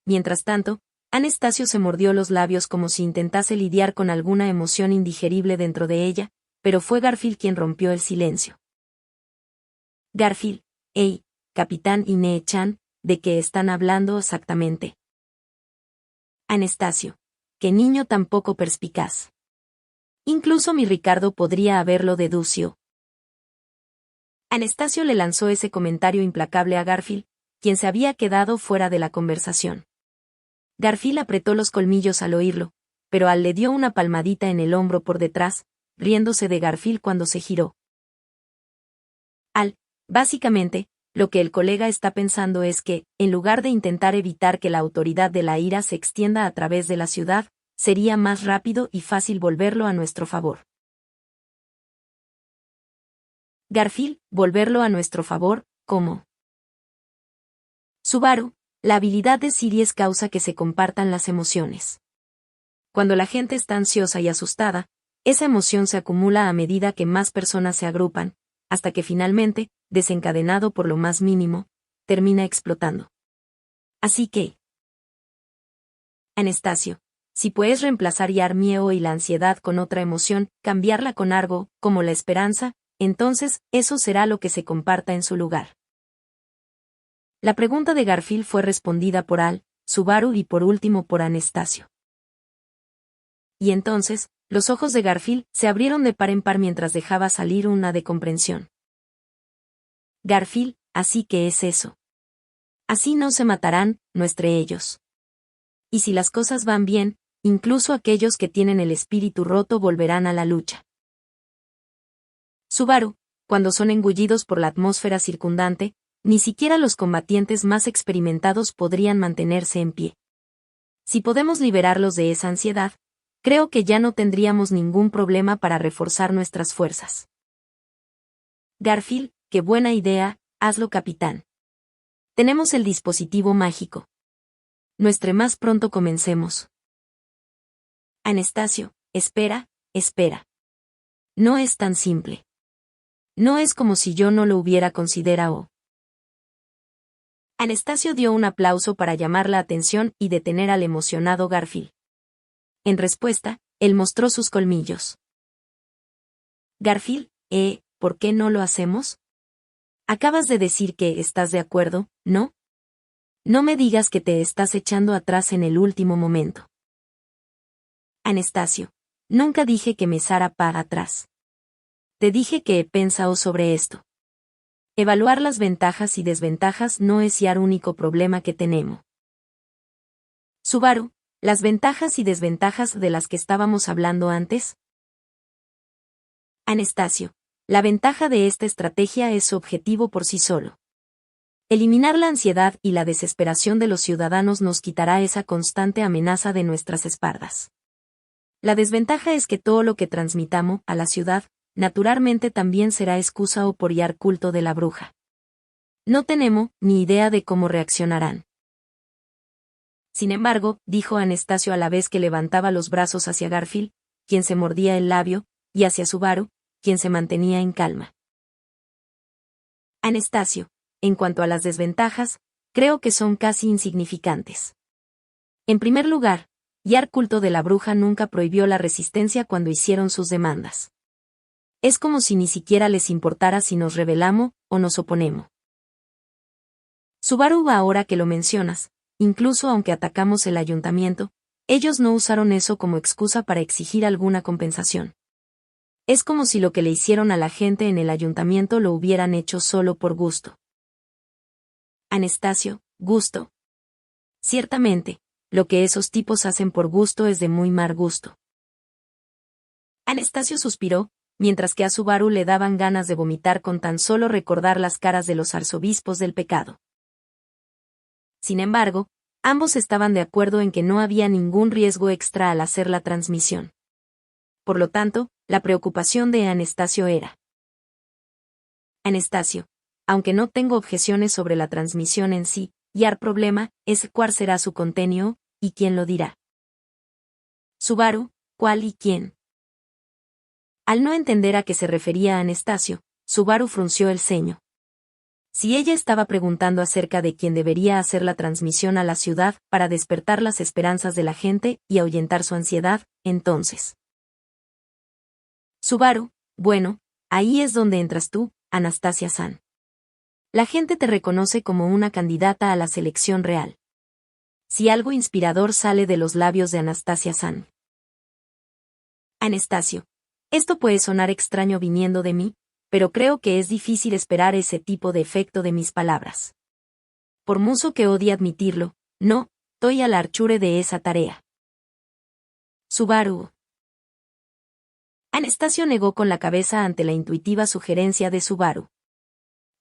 Mientras tanto, Anastasio se mordió los labios como si intentase lidiar con alguna emoción indigerible dentro de ella, pero fue Garfield quien rompió el silencio. Garfield, hey, Capitán Ine-chan, ¿de qué están hablando exactamente? Anastasio, qué niño tan poco perspicaz. Incluso mi Ricardo podría haberlo deducido. Anastasio le lanzó ese comentario implacable a Garfield, quien se había quedado fuera de la conversación. Garfield apretó los colmillos al oírlo, pero Al le dio una palmadita en el hombro por detrás, riéndose de Garfield cuando se giró. Al, básicamente, lo que el colega está pensando es que, en lugar de intentar evitar que la autoridad de la ira se extienda a través de la ciudad, sería más rápido y fácil volverlo a nuestro favor. Garfield, volverlo a nuestro favor, ¿cómo? Subaru, la habilidad de Siries causa que se compartan las emociones. Cuando la gente está ansiosa y asustada, esa emoción se acumula a medida que más personas se agrupan, hasta que finalmente, desencadenado por lo más mínimo, termina explotando. Así que... Anastasio, si puedes reemplazar el miedo y la ansiedad con otra emoción, cambiarla con algo, como la esperanza, entonces, eso será lo que se comparta en su lugar. La pregunta de Garfield fue respondida por Al, Subaru y por último por Anastasio. Y entonces, los ojos de Garfield se abrieron de par en par mientras dejaba salir una de comprensión. Garfield, así que es eso. Así no se matarán, no entre ellos. Y si las cosas van bien, incluso aquellos que tienen el espíritu roto volverán a la lucha. Subaru, cuando son engullidos por la atmósfera circundante, ni siquiera los combatientes más experimentados podrían mantenerse en pie. Si podemos liberarlos de esa ansiedad, creo que ya no tendríamos ningún problema para reforzar nuestras fuerzas. Garfield, qué buena idea, hazlo, capitán. Tenemos el dispositivo mágico. Nuestre más pronto comencemos. Anastasio, espera. No es tan simple. No es como si yo no lo hubiera considerado. Anastasio dio un aplauso para llamar la atención y detener al emocionado Garfield. En respuesta, él mostró sus colmillos. Garfield, ¿por qué no lo hacemos? Acabas de decir que estás de acuerdo, ¿no? No me digas que te estás echando atrás en el último momento. Anastasio, nunca dije que me echara para atrás. Te dije que he pensado sobre esto. Evaluar las ventajas y desventajas no es ya el único problema que tenemos. Subaru, ¿las ventajas y desventajas de las que estábamos hablando antes? Anastasio, la ventaja de esta estrategia es su objetivo por sí solo. Eliminar la ansiedad y la desesperación de los ciudadanos nos quitará esa constante amenaza de nuestras espaldas. La desventaja es que todo lo que transmitamos a la ciudad, naturalmente también será excusa o por yar culto de la bruja. No tenemos ni idea de cómo reaccionarán. Sin embargo, dijo Anastasio a la vez que levantaba los brazos hacia Garfield, quien se mordía el labio, y hacia Subaru, quien se mantenía en calma. Anastasio, en cuanto a las desventajas, creo que son casi insignificantes. En primer lugar, yar culto de la bruja nunca prohibió la resistencia cuando hicieron sus demandas. Es como si ni siquiera les importara si nos rebelamos o nos oponemos. Subaru, ahora que lo mencionas, incluso aunque atacamos el ayuntamiento, ellos no usaron eso como excusa para exigir alguna compensación. Es como si lo que le hicieron a la gente en el ayuntamiento lo hubieran hecho solo por gusto. Anastasio, gusto. Ciertamente, lo que esos tipos hacen por gusto es de muy mal gusto. Anastasio suspiró, mientras que a Subaru le daban ganas de vomitar con tan solo recordar las caras de los arzobispos del pecado. Sin embargo, ambos estaban de acuerdo en que no había ningún riesgo extra al hacer la transmisión. Por lo tanto, la preocupación de Anastasio era: Anastasio, aunque no tengo objeciones sobre la transmisión en sí, y el problema es cuál será su contenido, y quién lo dirá. Subaru, ¿cuál y quién? Al no entender a qué se refería Anastasio, Subaru frunció el ceño. Si ella estaba preguntando acerca de quién debería hacer la transmisión a la ciudad para despertar las esperanzas de la gente y ahuyentar su ansiedad, entonces. Subaru, bueno, ahí es donde entras tú, Anastasia-san. La gente te reconoce como una candidata a la selección real. Si algo inspirador sale de los labios de Anastasia-san. Anastasio, esto puede sonar extraño viniendo de mí, pero creo que es difícil esperar ese tipo de efecto de mis palabras. Por mucho que odie admitirlo, no, estoy a la archure de esa tarea. Subaru. Anastasio negó con la cabeza ante la intuitiva sugerencia de Subaru.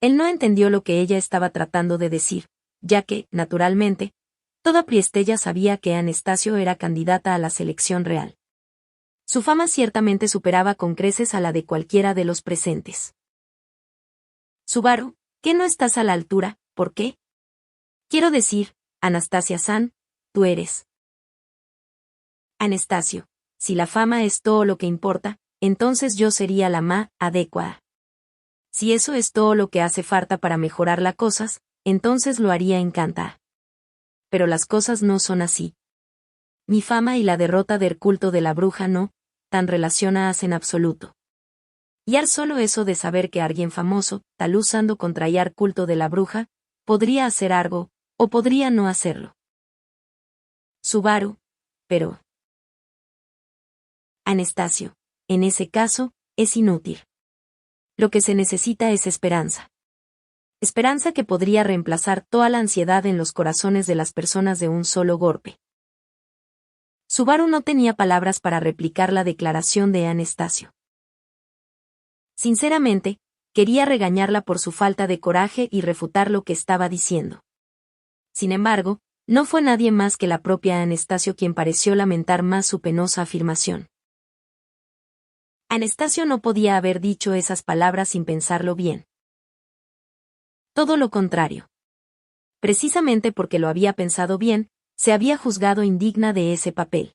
Él no entendió lo que ella estaba tratando de decir, ya que, naturalmente, toda Priestella sabía que Anastasio era candidata a la selección real. Su fama ciertamente superaba con creces a la de cualquiera de los presentes. Subaru, ¿qué no estás a la altura? ¿Por qué? Quiero decir, Anastasia-san, tú eres. Anastasio, si la fama es todo lo que importa, entonces yo sería la más adecuada. Si eso es todo lo que hace falta para mejorar las cosas, entonces lo haría encantada. Pero las cosas no son así. Mi fama y la derrota del culto de la bruja no tan relacionadas en absoluto. Y al solo eso de saber que alguien famoso, tal usando contra el culto de la bruja, podría hacer algo, o podría no hacerlo. Subaru, pero... Anastasio, en ese caso, es inútil. Lo que se necesita es esperanza. Esperanza que podría reemplazar toda la ansiedad en los corazones de las personas de un solo golpe. Subaru no tenía palabras para replicar la declaración de Anastasio. Sinceramente, quería regañarla por su falta de coraje y refutar lo que estaba diciendo. Sin embargo, no fue nadie más que la propia Anastasio quien pareció lamentar más su penosa afirmación. Anastasio no podía haber dicho esas palabras sin pensarlo bien. Todo lo contrario. Precisamente porque lo había pensado bien, se había juzgado indigna de ese papel.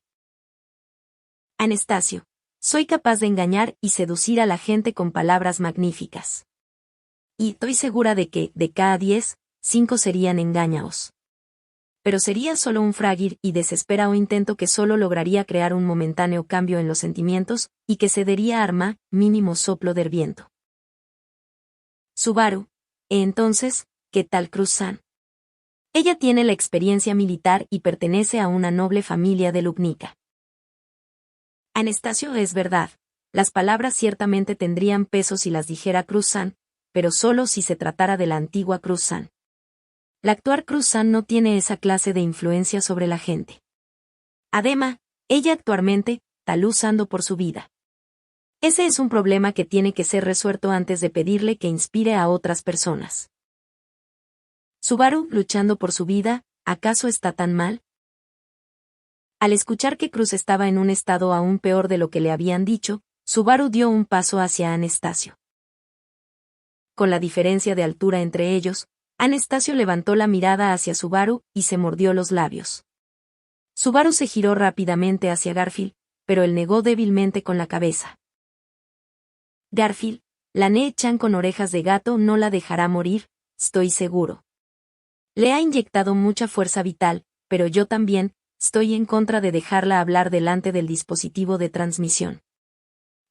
Anastasio, soy capaz de engañar y seducir a la gente con palabras magníficas. Y estoy segura de que, de cada 10, 5 serían engañaos. Pero sería solo un frágil y desesperado intento que solo lograría crear un momentáneo cambio en los sentimientos, y que cedería arma, mínimo soplo del viento. Subaru, entonces, ¿qué tal Cruz-san? Ella tiene la experiencia militar y pertenece a una noble familia de Lubnica. Anastasio, es verdad, las palabras ciertamente tendrían peso si las dijera Cruz-san, pero solo si se tratara de la antigua Cruz-san. La actual Cruz-san no tiene esa clase de influencia sobre la gente. Además, ella actualmente está luchando por su vida. Ese es un problema que tiene que ser resuelto antes de pedirle que inspire a otras personas. Subaru, luchando por su vida, ¿acaso está tan mal? Al escuchar que Cruz estaba en un estado aún peor de lo que le habían dicho, Subaru dio un paso hacia Anastasio. Con la diferencia de altura entre ellos, Anastasio levantó la mirada hacia Subaru y se mordió los labios. Subaru se giró rápidamente hacia Garfield, pero él negó débilmente con la cabeza. Garfield, la Nee-chan con orejas de gato no la dejará morir, estoy seguro. Le ha inyectado mucha fuerza vital, pero yo también estoy en contra de dejarla hablar delante del dispositivo de transmisión.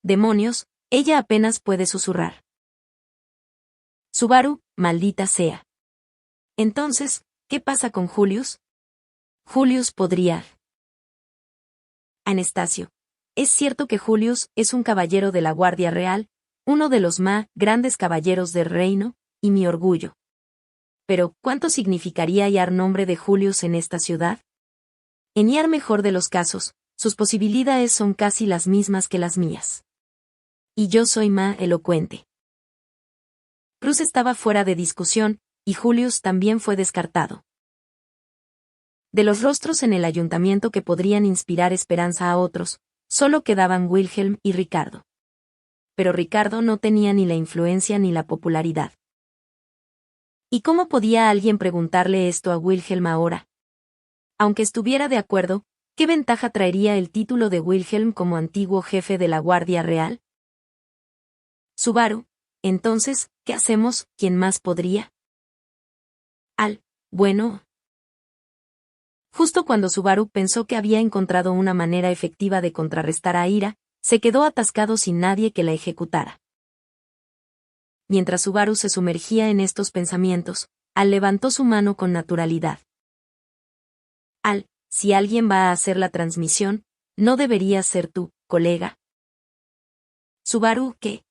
Demonios, ella apenas puede susurrar. Subaru, maldita sea. Entonces, ¿qué pasa con Julius? Julius podría. Anastasio, es cierto que Julius es un caballero de la Guardia Real, uno de los más grandes caballeros del reino, y mi orgullo. Pero, ¿cuánto significaría hallar nombre de Julius en esta ciudad? En el mejor de los casos, sus posibilidades son casi las mismas que las mías. Y yo soy más elocuente. Cruz estaba fuera de discusión, y Julius también fue descartado. De los rostros en el ayuntamiento que podrían inspirar esperanza a otros, solo quedaban Wilhelm y Ricardo. Pero Ricardo no tenía ni la influencia ni la popularidad. ¿Y cómo podía alguien preguntarle esto a Wilhelm ahora? Aunque estuviera de acuerdo, ¿qué ventaja traería el título de Wilhelm como antiguo jefe de la Guardia Real? Subaru, entonces, ¿qué hacemos? ¿Quién más podría? Bueno. Justo cuando Subaru pensó que había encontrado una manera efectiva de contrarrestar a Ira, se quedó atascado sin nadie que la ejecutara. Mientras Subaru se sumergía en estos pensamientos, Al levantó su mano con naturalidad. Si alguien va a hacer la transmisión, ¿no deberías ser tú, colega? Subaru, ¿qué?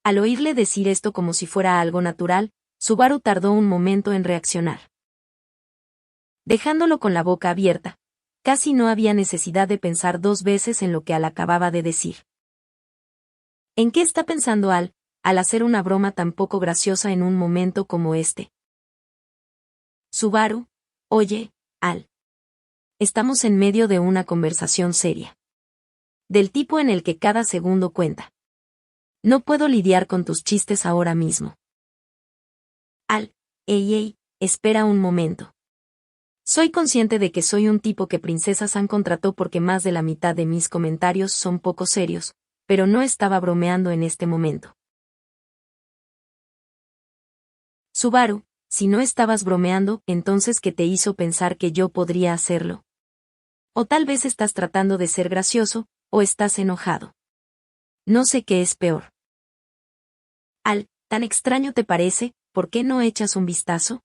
Al oírle decir esto como si fuera algo natural, Subaru tardó un momento en reaccionar. Dejándolo con la boca abierta, casi no había necesidad de pensar 2 veces en lo que Al acababa de decir. ¿En qué está pensando al hacer una broma tan poco graciosa en un momento como este? Subaru, oye, Al. Estamos en medio de una conversación seria. Del tipo en el que cada segundo cuenta. No puedo lidiar con tus chistes ahora mismo. Ey, espera un momento. Soy consciente de que soy un tipo que princesas han contratado porque más de la mitad de mis comentarios son poco serios, pero no estaba bromeando en este momento. Subaru, si no estabas bromeando, entonces ¿qué te hizo pensar que yo podría hacerlo? O tal vez estás tratando de ser gracioso, o estás enojado. No sé qué es peor. ¿Tan extraño te parece? ¿Por qué no echas un vistazo?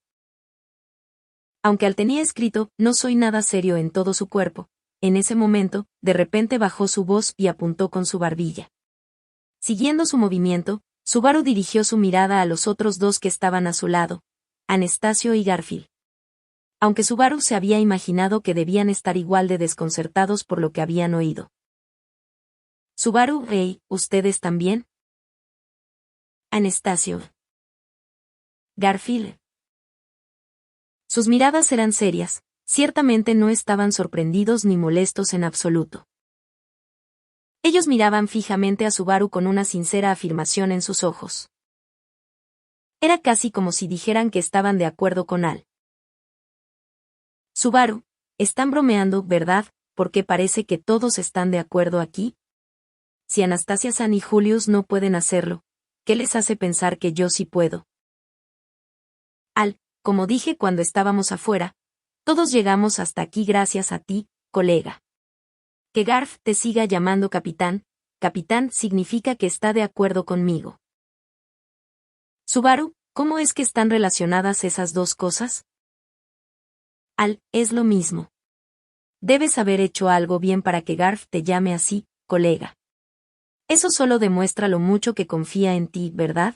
Aunque Al tenía escrito, no soy nada serio en todo su cuerpo, en ese momento, de repente bajó su voz y apuntó con su barbilla. Siguiendo su movimiento, Subaru dirigió su mirada a los otros dos que estaban a su lado, Anastasio y Garfield. Aunque Subaru se había imaginado que debían estar igual de desconcertados por lo que habían oído. Subaru, hey, ¿ustedes también? Anastasio. Garfield. Sus miradas eran serias, ciertamente no estaban sorprendidos ni molestos en absoluto. Ellos miraban fijamente a Subaru con una sincera afirmación en sus ojos. Era casi como si dijeran que estaban de acuerdo con Al. Subaru, están bromeando, ¿verdad? Porque parece que todos están de acuerdo aquí. Si Anastasia-san y Julius no pueden hacerlo, ¿qué les hace pensar que yo sí puedo? Al, como dije cuando estábamos afuera, todos llegamos hasta aquí gracias a ti, colega. Que Garf te siga llamando capitán, capitán significa que está de acuerdo conmigo. Subaru, ¿cómo es que están relacionadas esas dos cosas? Al, es lo mismo. Debes haber hecho algo bien para que Garf te llame así, colega. Eso solo demuestra lo mucho que confía en ti, ¿verdad?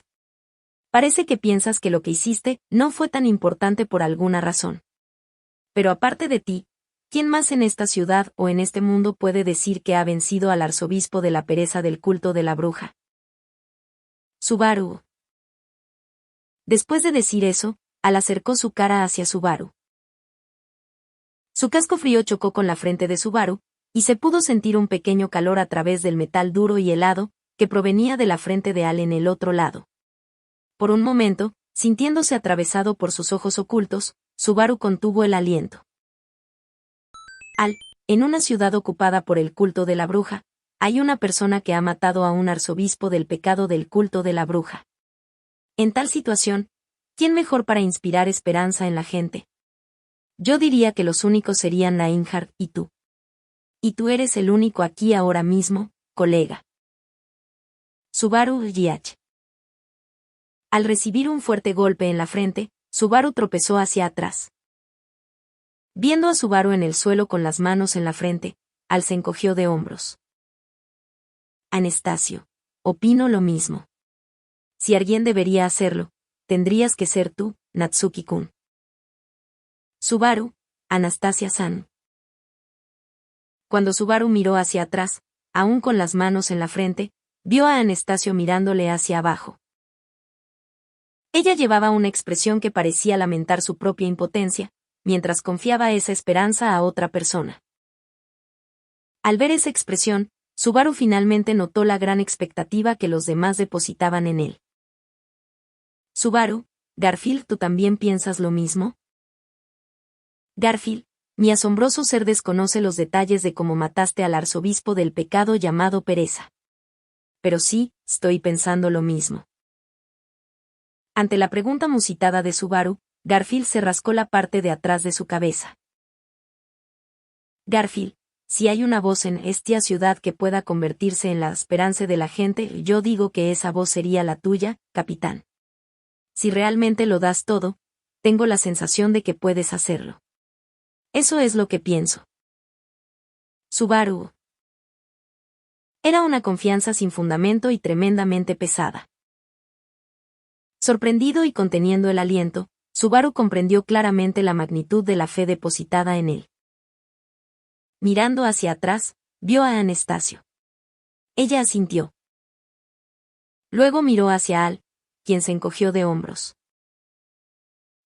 Parece que piensas que lo que hiciste no fue tan importante por alguna razón. Pero aparte de ti, ¿quién más en esta ciudad o en este mundo puede decir que ha vencido al arzobispo de la pereza del culto de la bruja? Subaru. Después de decir eso, Al acercó su cara hacia Subaru. Su casco frío chocó con la frente de Subaru, y se pudo sentir un pequeño calor a través del metal duro y helado, que provenía de la frente de Al en el otro lado. Por un momento, sintiéndose atravesado por sus ojos ocultos, Subaru contuvo el aliento. Al, en una ciudad ocupada por el culto de la bruja, hay una persona que ha matado a un arzobispo del pecado del culto de la bruja. En tal situación, ¿quién mejor para inspirar esperanza en la gente? Yo diría que los únicos serían Reinhardt y tú. Y tú eres el único aquí ahora mismo, colega. Subaru GH. Al recibir un fuerte golpe en la frente, Subaru tropezó hacia atrás. Viendo a Subaru en el suelo con las manos en la frente, Al se encogió de hombros. Anastasio. Opino lo mismo. Si alguien debería hacerlo, tendrías que ser tú, Natsuki-kun. Subaru, Anastasia-san. Cuando Subaru miró hacia atrás, aún con las manos en la frente, vio a Anastasio mirándole hacia abajo. Ella llevaba una expresión que parecía lamentar su propia impotencia, mientras confiaba esa esperanza a otra persona. Al ver esa expresión, Subaru finalmente notó la gran expectativa que los demás depositaban en él. Subaru, Garfield, ¿tú también piensas lo mismo? Garfield, mi asombroso ser desconoce los detalles de cómo mataste al arzobispo del pecado llamado pereza. Pero sí, estoy pensando lo mismo. Ante la pregunta musitada de Subaru, Garfield se rascó la parte de atrás de su cabeza. Garfield, si hay una voz en esta ciudad que pueda convertirse en la esperanza de la gente, yo digo que esa voz sería la tuya, capitán. Si realmente lo das todo, tengo la sensación de que puedes hacerlo. Eso es lo que pienso. Subaru. Era una confianza sin fundamento y tremendamente pesada. Sorprendido y conteniendo el aliento, Subaru comprendió claramente la magnitud de la fe depositada en él. Mirando hacia atrás, vio a Anastasio. Ella asintió. Luego miró hacia Al, quien se encogió de hombros.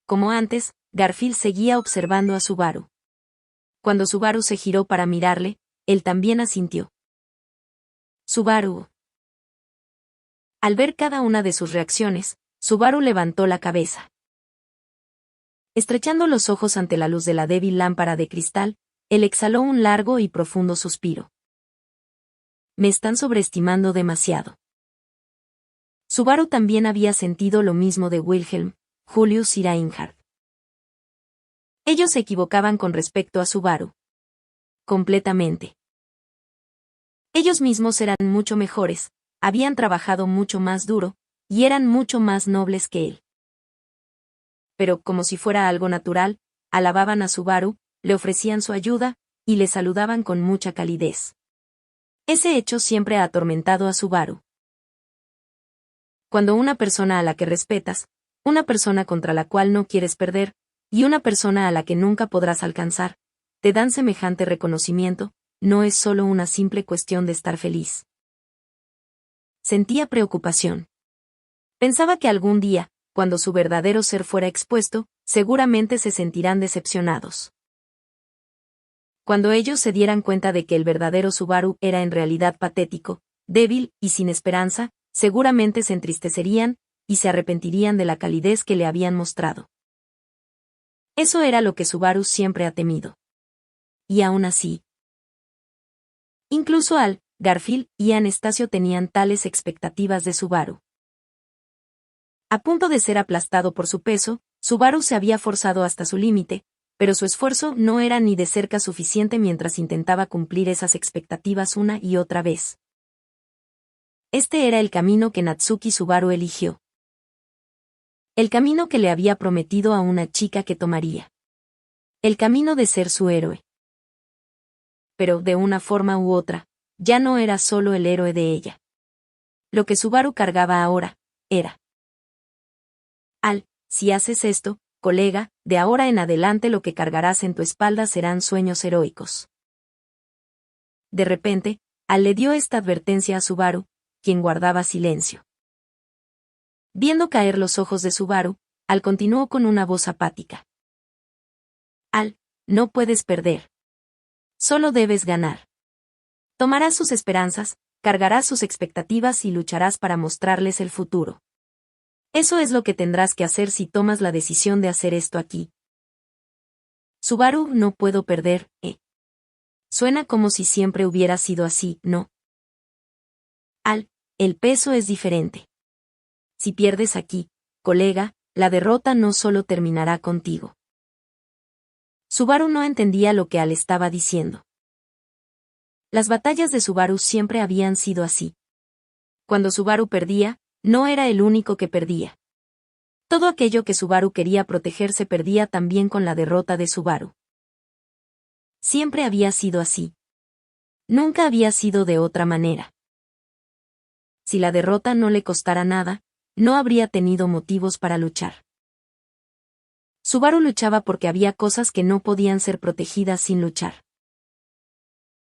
Como antes, Garfield seguía observando a Subaru. Cuando Subaru se giró para mirarle, él también asintió. Subaru. Al ver cada una de sus reacciones, Subaru levantó la cabeza. Estrechando los ojos ante la luz de la débil lámpara de cristal, él exhaló un largo y profundo suspiro. Me están sobreestimando demasiado. Subaru también había sentido lo mismo de Wilhelm, Julius y Reinhardt. Ellos se equivocaban con respecto a Subaru. Completamente. Ellos mismos eran mucho mejores, habían trabajado mucho más duro, y eran mucho más nobles que él. Pero, como si fuera algo natural, alababan a Subaru, le ofrecían su ayuda, y le saludaban con mucha calidez. Ese hecho siempre ha atormentado a Subaru. Cuando una persona a la que respetas, una persona contra la cual no quieres perder, y una persona a la que nunca podrás alcanzar, te dan semejante reconocimiento, no es solo una simple cuestión de estar feliz. Sentía preocupación. Pensaba que algún día, cuando su verdadero ser fuera expuesto, seguramente se sentirán decepcionados. Cuando ellos se dieran cuenta de que el verdadero Subaru era en realidad patético, débil y sin esperanza, seguramente se entristecerían y se arrepentirían de la calidez que le habían mostrado. Eso era lo que Subaru siempre ha temido. Y aún así, incluso Al, Garfield y Anastasio tenían tales expectativas de Subaru. A punto de ser aplastado por su peso, Subaru se había forzado hasta su límite, pero su esfuerzo no era ni de cerca suficiente mientras intentaba cumplir esas expectativas una y otra vez. Este era el camino que Natsuki Subaru eligió. El camino que le había prometido a una chica que tomaría. El camino de ser su héroe. Pero, de una forma u otra, ya no era solo el héroe de ella. Lo que Subaru cargaba ahora, era. Al, si haces esto, colega, de ahora en adelante lo que cargarás en tu espalda serán sueños heroicos. De repente, Al le dio esta advertencia a Subaru, quien guardaba silencio. Viendo caer los ojos de Subaru, Al continuó con una voz apática. Al, no puedes perder. Solo debes ganar. Tomarás sus esperanzas, cargarás sus expectativas y lucharás para mostrarles el futuro. Eso es lo que tendrás que hacer si tomas la decisión de hacer esto aquí. Subaru, no puedo perder, Suena como si siempre hubiera sido así, ¿no? Al, el peso es diferente. Si pierdes aquí, colega, la derrota no solo terminará contigo. Subaru no entendía lo que Al estaba diciendo. Las batallas de Subaru siempre habían sido así. Cuando Subaru perdía, no era el único que perdía. Todo aquello que Subaru quería proteger se perdía también con la derrota de Subaru. Siempre había sido así. Nunca había sido de otra manera. Si la derrota no le costara nada, no habría tenido motivos para luchar. Subaru luchaba porque había cosas que no podían ser protegidas sin luchar.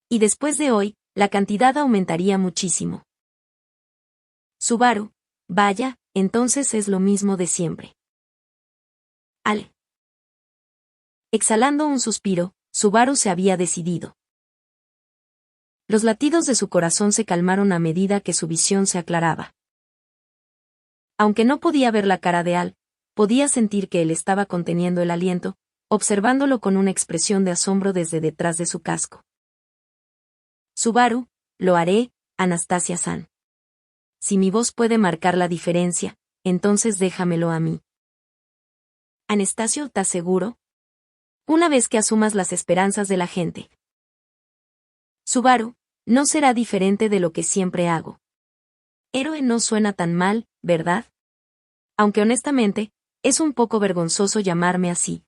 Y después de hoy, la cantidad aumentaría muchísimo. Subaru, vaya, entonces es lo mismo de siempre. Al. Exhalando un suspiro, Subaru se había decidido. Los latidos de su corazón se calmaron a medida que su visión se aclaraba. Aunque no podía ver la cara de Al, podía sentir que él estaba conteniendo el aliento, observándolo con una expresión de asombro desde detrás de su casco. Subaru, lo haré, Anastasia-san. Si mi voz puede marcar la diferencia, entonces déjamelo a mí. Anastasio, ¿estás seguro? Una vez que asumas las esperanzas de la gente. Subaru, no será diferente de lo que siempre hago. Héroe no suena tan mal, ¿verdad? Aunque honestamente, es un poco vergonzoso llamarme así.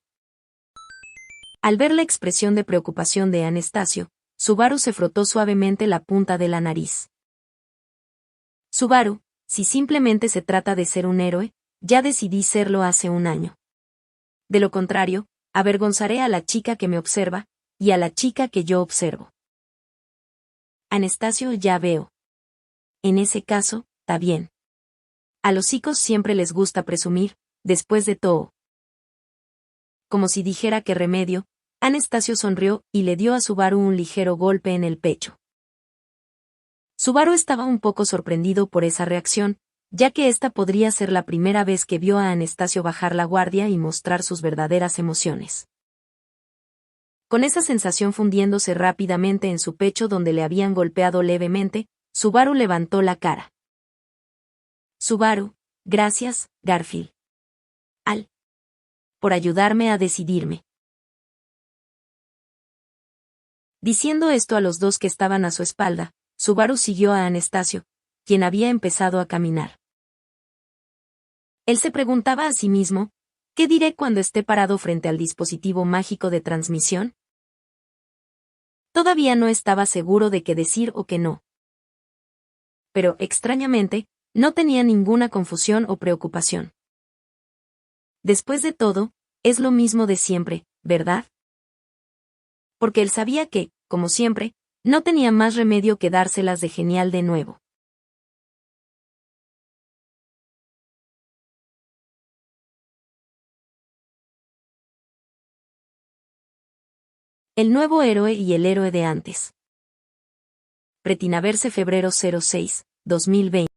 Al ver la expresión de preocupación de Anastasio, Subaru se frotó suavemente la punta de la nariz. Subaru, si simplemente se trata de ser un héroe, ya decidí serlo hace un año. De lo contrario, avergonzaré a la chica que me observa, y a la chica que yo observo. Anastasio, ya veo. En ese caso, está bien. A los chicos siempre les gusta presumir, después de todo. Como si dijera qué remedio, Anastasio sonrió y le dio a Subaru un ligero golpe en el pecho. Subaru estaba un poco sorprendido por esa reacción, ya que esta podría ser la primera vez que vio a Anastasio bajar la guardia y mostrar sus verdaderas emociones. Con esa sensación fundiéndose rápidamente en su pecho donde le habían golpeado levemente, Subaru levantó la cara. Subaru, gracias, Garfield. Al. Por ayudarme a decidirme. Diciendo esto a los dos que estaban a su espalda, Subaru siguió a Anastasio, quien había empezado a caminar. Él se preguntaba a sí mismo, ¿Qué diré cuando esté parado frente al dispositivo mágico de transmisión? Todavía no estaba seguro de qué decir o qué no. Pero, extrañamente, no tenía ninguna confusión o preocupación. Después de todo, es lo mismo de siempre, ¿verdad? Porque él sabía que, como siempre, no tenía más remedio que dárselas de genial de nuevo. El nuevo héroe y el héroe de antes. Pretinaverse febrero 06, 2020.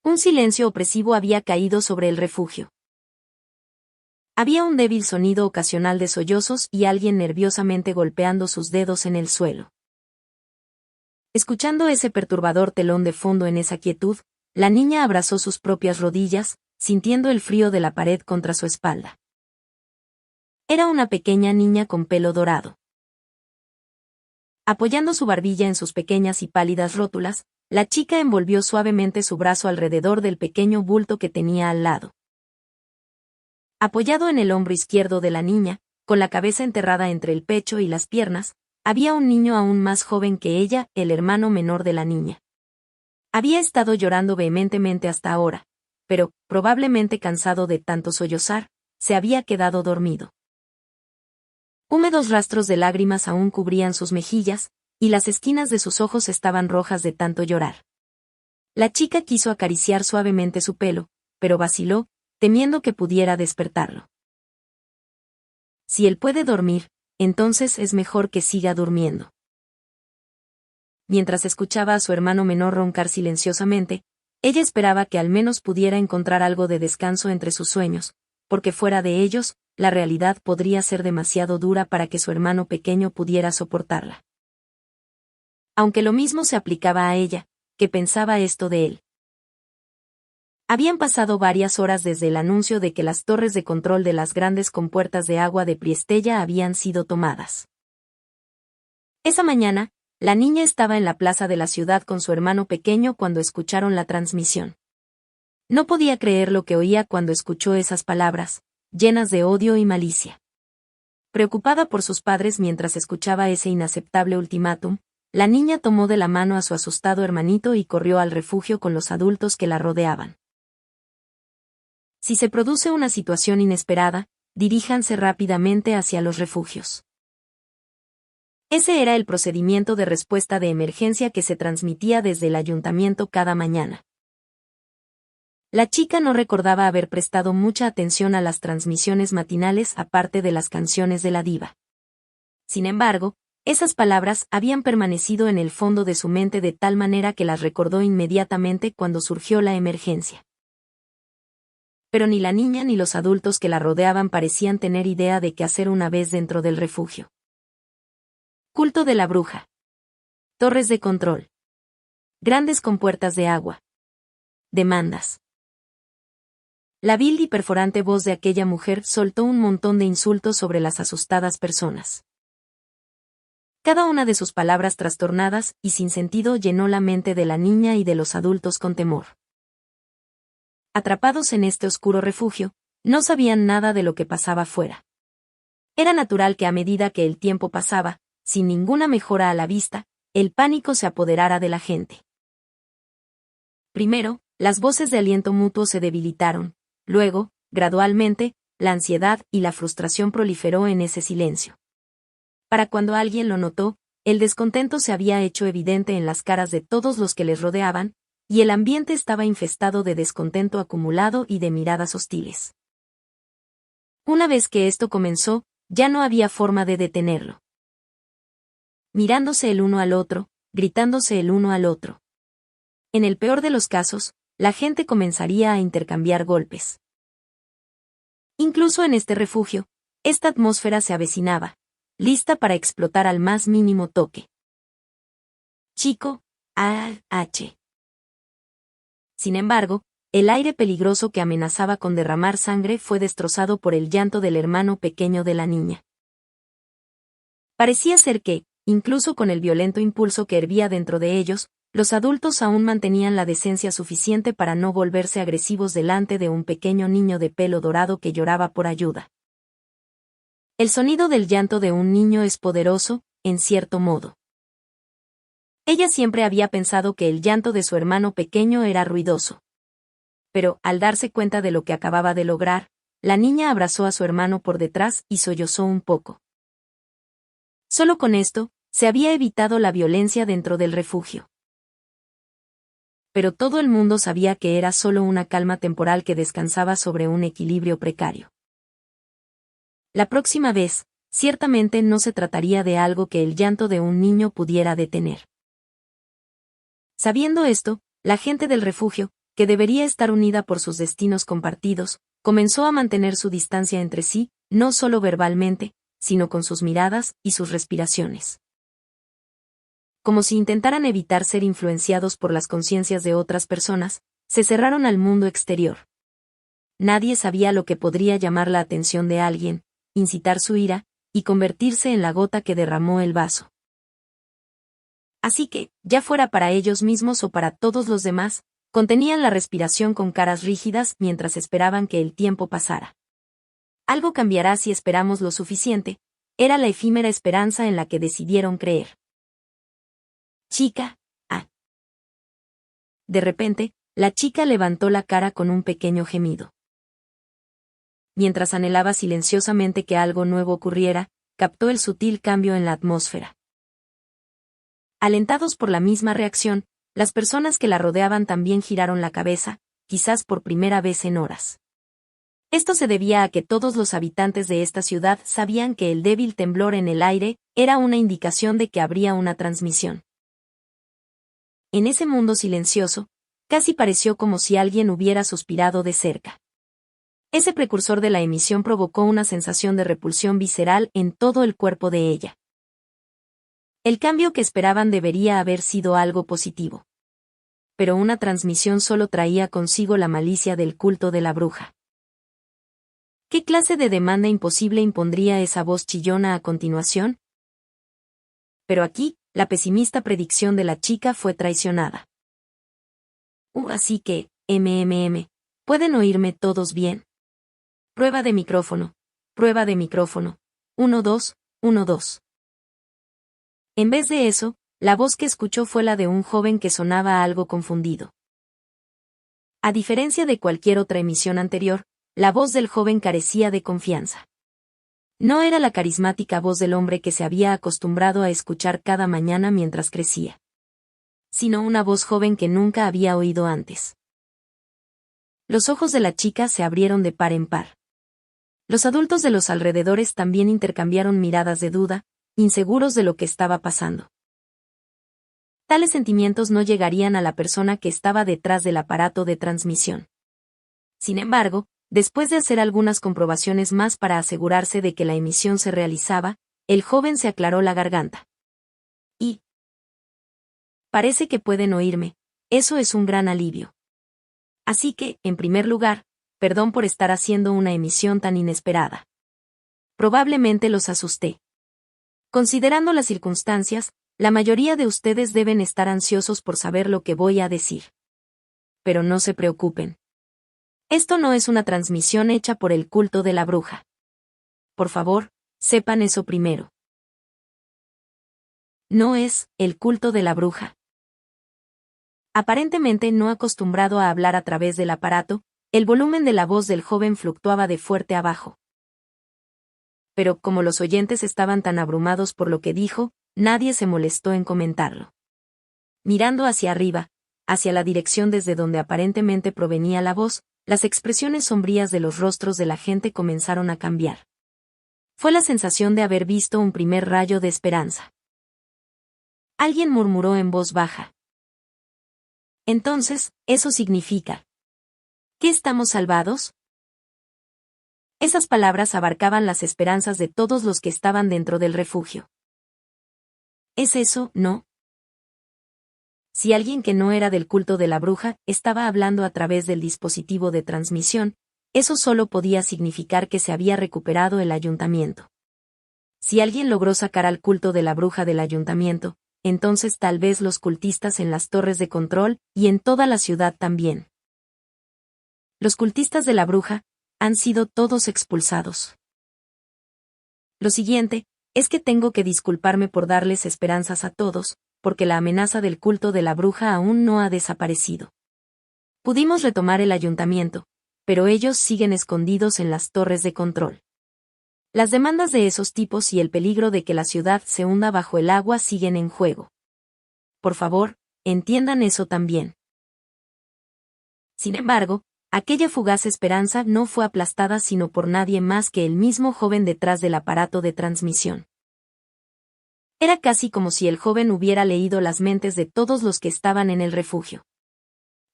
Un silencio opresivo había caído sobre el refugio. Había un débil sonido ocasional de sollozos y alguien nerviosamente golpeando sus dedos en el suelo. Escuchando ese perturbador telón de fondo en esa quietud, la niña abrazó sus propias rodillas, sintiendo el frío de la pared contra su espalda. Era una pequeña niña con pelo dorado. Apoyando su barbilla en sus pequeñas y pálidas rótulas, la chica envolvió suavemente su brazo alrededor del pequeño bulto que tenía al lado. Apoyado en el hombro izquierdo de la niña, con la cabeza enterrada entre el pecho y las piernas, había un niño aún más joven que ella, el hermano menor de la niña. Había estado llorando vehementemente hasta ahora, pero, probablemente cansado de tanto sollozar, se había quedado dormido. Húmedos rastros de lágrimas aún cubrían sus mejillas, y las esquinas de sus ojos estaban rojas de tanto llorar. La chica quiso acariciar suavemente su pelo, pero vaciló, temiendo que pudiera despertarlo. Si él puede dormir, entonces es mejor que siga durmiendo. Mientras escuchaba a su hermano menor roncar silenciosamente, ella esperaba que al menos pudiera encontrar algo de descanso entre sus sueños, porque fuera de ellos, la realidad podría ser demasiado dura para que su hermano pequeño pudiera soportarla. Aunque lo mismo se aplicaba a ella, que pensaba esto de él. Habían pasado varias horas desde el anuncio de que las torres de control de las grandes compuertas de agua de Priestella habían sido tomadas. Esa mañana, la niña estaba en la plaza de la ciudad con su hermano pequeño cuando escucharon la transmisión. No podía creer lo que oía cuando escuchó esas palabras, llenas de odio y malicia. Preocupada por sus padres mientras escuchaba ese inaceptable ultimátum, la niña tomó de la mano a su asustado hermanito y corrió al refugio con los adultos que la rodeaban. Si se produce una situación inesperada, diríjanse rápidamente hacia los refugios. Ese era el procedimiento de respuesta de emergencia que se transmitía desde el ayuntamiento cada mañana. La chica no recordaba haber prestado mucha atención a las transmisiones matinales aparte de las canciones de la diva. Sin embargo, esas palabras habían permanecido en el fondo de su mente de tal manera que las recordó inmediatamente cuando surgió la emergencia. Pero ni la niña ni los adultos que la rodeaban parecían tener idea de qué hacer una vez dentro del refugio. Culto de la bruja. Torres de control. Grandes compuertas de agua. Demandas. La vil y perforante voz de aquella mujer soltó un montón de insultos sobre las asustadas personas. Cada una de sus palabras trastornadas y sin sentido llenó la mente de la niña y de los adultos con temor. Atrapados en este oscuro refugio, no sabían nada de lo que pasaba fuera. Era natural que a medida que el tiempo pasaba, sin ninguna mejora a la vista, el pánico se apoderara de la gente. Primero, las voces de aliento mutuo se debilitaron, luego, gradualmente, la ansiedad y la frustración proliferó en ese silencio. Para cuando alguien lo notó, el descontento se había hecho evidente en las caras de todos los que les rodeaban, y el ambiente estaba infestado de descontento acumulado y de miradas hostiles. Una vez que esto comenzó, ya no había forma de detenerlo. Mirándose el uno al otro, gritándose el uno al otro. En el peor de los casos, la gente comenzaría a intercambiar golpes. Incluso en este refugio, esta atmósfera se avecinaba, lista para explotar al más mínimo toque. Chico, A.H. Sin embargo, el aire peligroso que amenazaba con derramar sangre fue destrozado por el llanto del hermano pequeño de la niña. Parecía ser que, incluso con el violento impulso que hervía dentro de ellos, los adultos aún mantenían la decencia suficiente para no volverse agresivos delante de un pequeño niño de pelo dorado que lloraba por ayuda. El sonido del llanto de un niño es poderoso, en cierto modo. Ella siempre había pensado que el llanto de su hermano pequeño era ruidoso. Pero, al darse cuenta de lo que acababa de lograr, la niña abrazó a su hermano por detrás y sollozó un poco. Solo con esto, se había evitado la violencia dentro del refugio. Pero todo el mundo sabía que era solo una calma temporal que descansaba sobre un equilibrio precario. La próxima vez, ciertamente no se trataría de algo que el llanto de un niño pudiera detener. Sabiendo esto, la gente del refugio, que debería estar unida por sus destinos compartidos, comenzó a mantener su distancia entre sí, no solo verbalmente, sino con sus miradas y sus respiraciones. Como si intentaran evitar ser influenciados por las conciencias de otras personas, se cerraron al mundo exterior. Nadie sabía lo que podría llamar la atención de alguien, incitar su ira, y convertirse en la gota que derramó el vaso. Así que, ya fuera para ellos mismos o para todos los demás, contenían la respiración con caras rígidas mientras esperaban que el tiempo pasara. Algo cambiará si esperamos lo suficiente, era la efímera esperanza en la que decidieron creer. Chica, ah. De repente, la chica levantó la cara con un pequeño gemido. Mientras anhelaba silenciosamente que algo nuevo ocurriera, captó el sutil cambio en la atmósfera. Alentados por la misma reacción, las personas que la rodeaban también giraron la cabeza, quizás por primera vez en horas. Esto se debía a que todos los habitantes de esta ciudad sabían que el débil temblor en el aire era una indicación de que habría una transmisión. En ese mundo silencioso, casi pareció como si alguien hubiera suspirado de cerca. Ese precursor de la emisión provocó una sensación de repulsión visceral en todo el cuerpo de ella. El cambio que esperaban debería haber sido algo positivo. Pero una transmisión solo traía consigo la malicia del culto de la bruja. ¿Qué clase de demanda imposible impondría esa voz chillona a continuación? Pero aquí, la pesimista predicción de la chica fue traicionada. Así que, ¿pueden oírme todos bien? Prueba de micrófono. 1, 2, 1, 2. En vez de eso, la voz que escuchó fue la de un joven que sonaba algo confundido. A diferencia de cualquier otra emisión anterior, la voz del joven carecía de confianza. No era la carismática voz del hombre que se había acostumbrado a escuchar cada mañana mientras crecía, sino una voz joven que nunca había oído antes. Los ojos de la chica se abrieron de par en par. Los adultos de los alrededores también intercambiaron miradas de duda, inseguros de lo que estaba pasando. Tales sentimientos no llegarían a la persona que estaba detrás del aparato de transmisión. Sin embargo, después de hacer algunas comprobaciones más para asegurarse de que la emisión se realizaba, el joven se aclaró la garganta. Parece que pueden oírme, eso es un gran alivio. Así que, en primer lugar, perdón por estar haciendo una emisión tan inesperada. Probablemente los asusté. Considerando las circunstancias, la mayoría de ustedes deben estar ansiosos por saber lo que voy a decir. Pero no se preocupen. Esto no es una transmisión hecha por el culto de la bruja. Por favor, sepan eso primero. No es el culto de la bruja. Aparentemente no acostumbrado a hablar a través del aparato, el volumen de la voz del joven fluctuaba de fuerte a bajo. Pero como los oyentes estaban tan abrumados por lo que dijo, nadie se molestó en comentarlo. Mirando hacia arriba, hacia la dirección desde donde aparentemente provenía la voz, las expresiones sombrías de los rostros de la gente comenzaron a cambiar. Fue la sensación de haber visto un primer rayo de esperanza. Alguien murmuró en voz baja. Entonces, ¿eso significa que estamos salvados? Esas palabras abarcaban las esperanzas de todos los que estaban dentro del refugio. ¿Es eso, no? Si alguien que no era del culto de la bruja estaba hablando a través del dispositivo de transmisión, eso solo podía significar que se había recuperado el ayuntamiento. Si alguien logró sacar al culto de la bruja del ayuntamiento, entonces tal vez los cultistas en las torres de control, y en toda la ciudad también. Los cultistas de la bruja han sido todos expulsados. Lo siguiente es que tengo que disculparme por darles esperanzas a todos, porque la amenaza del culto de la bruja aún no ha desaparecido. Pudimos retomar el ayuntamiento, pero ellos siguen escondidos en las torres de control. Las demandas de esos tipos y el peligro de que la ciudad se hunda bajo el agua siguen en juego. Por favor, entiendan eso también. Sin embargo, aquella fugaz esperanza no fue aplastada sino por nadie más que el mismo joven detrás del aparato de transmisión. Era casi como si el joven hubiera leído las mentes de todos los que estaban en el refugio.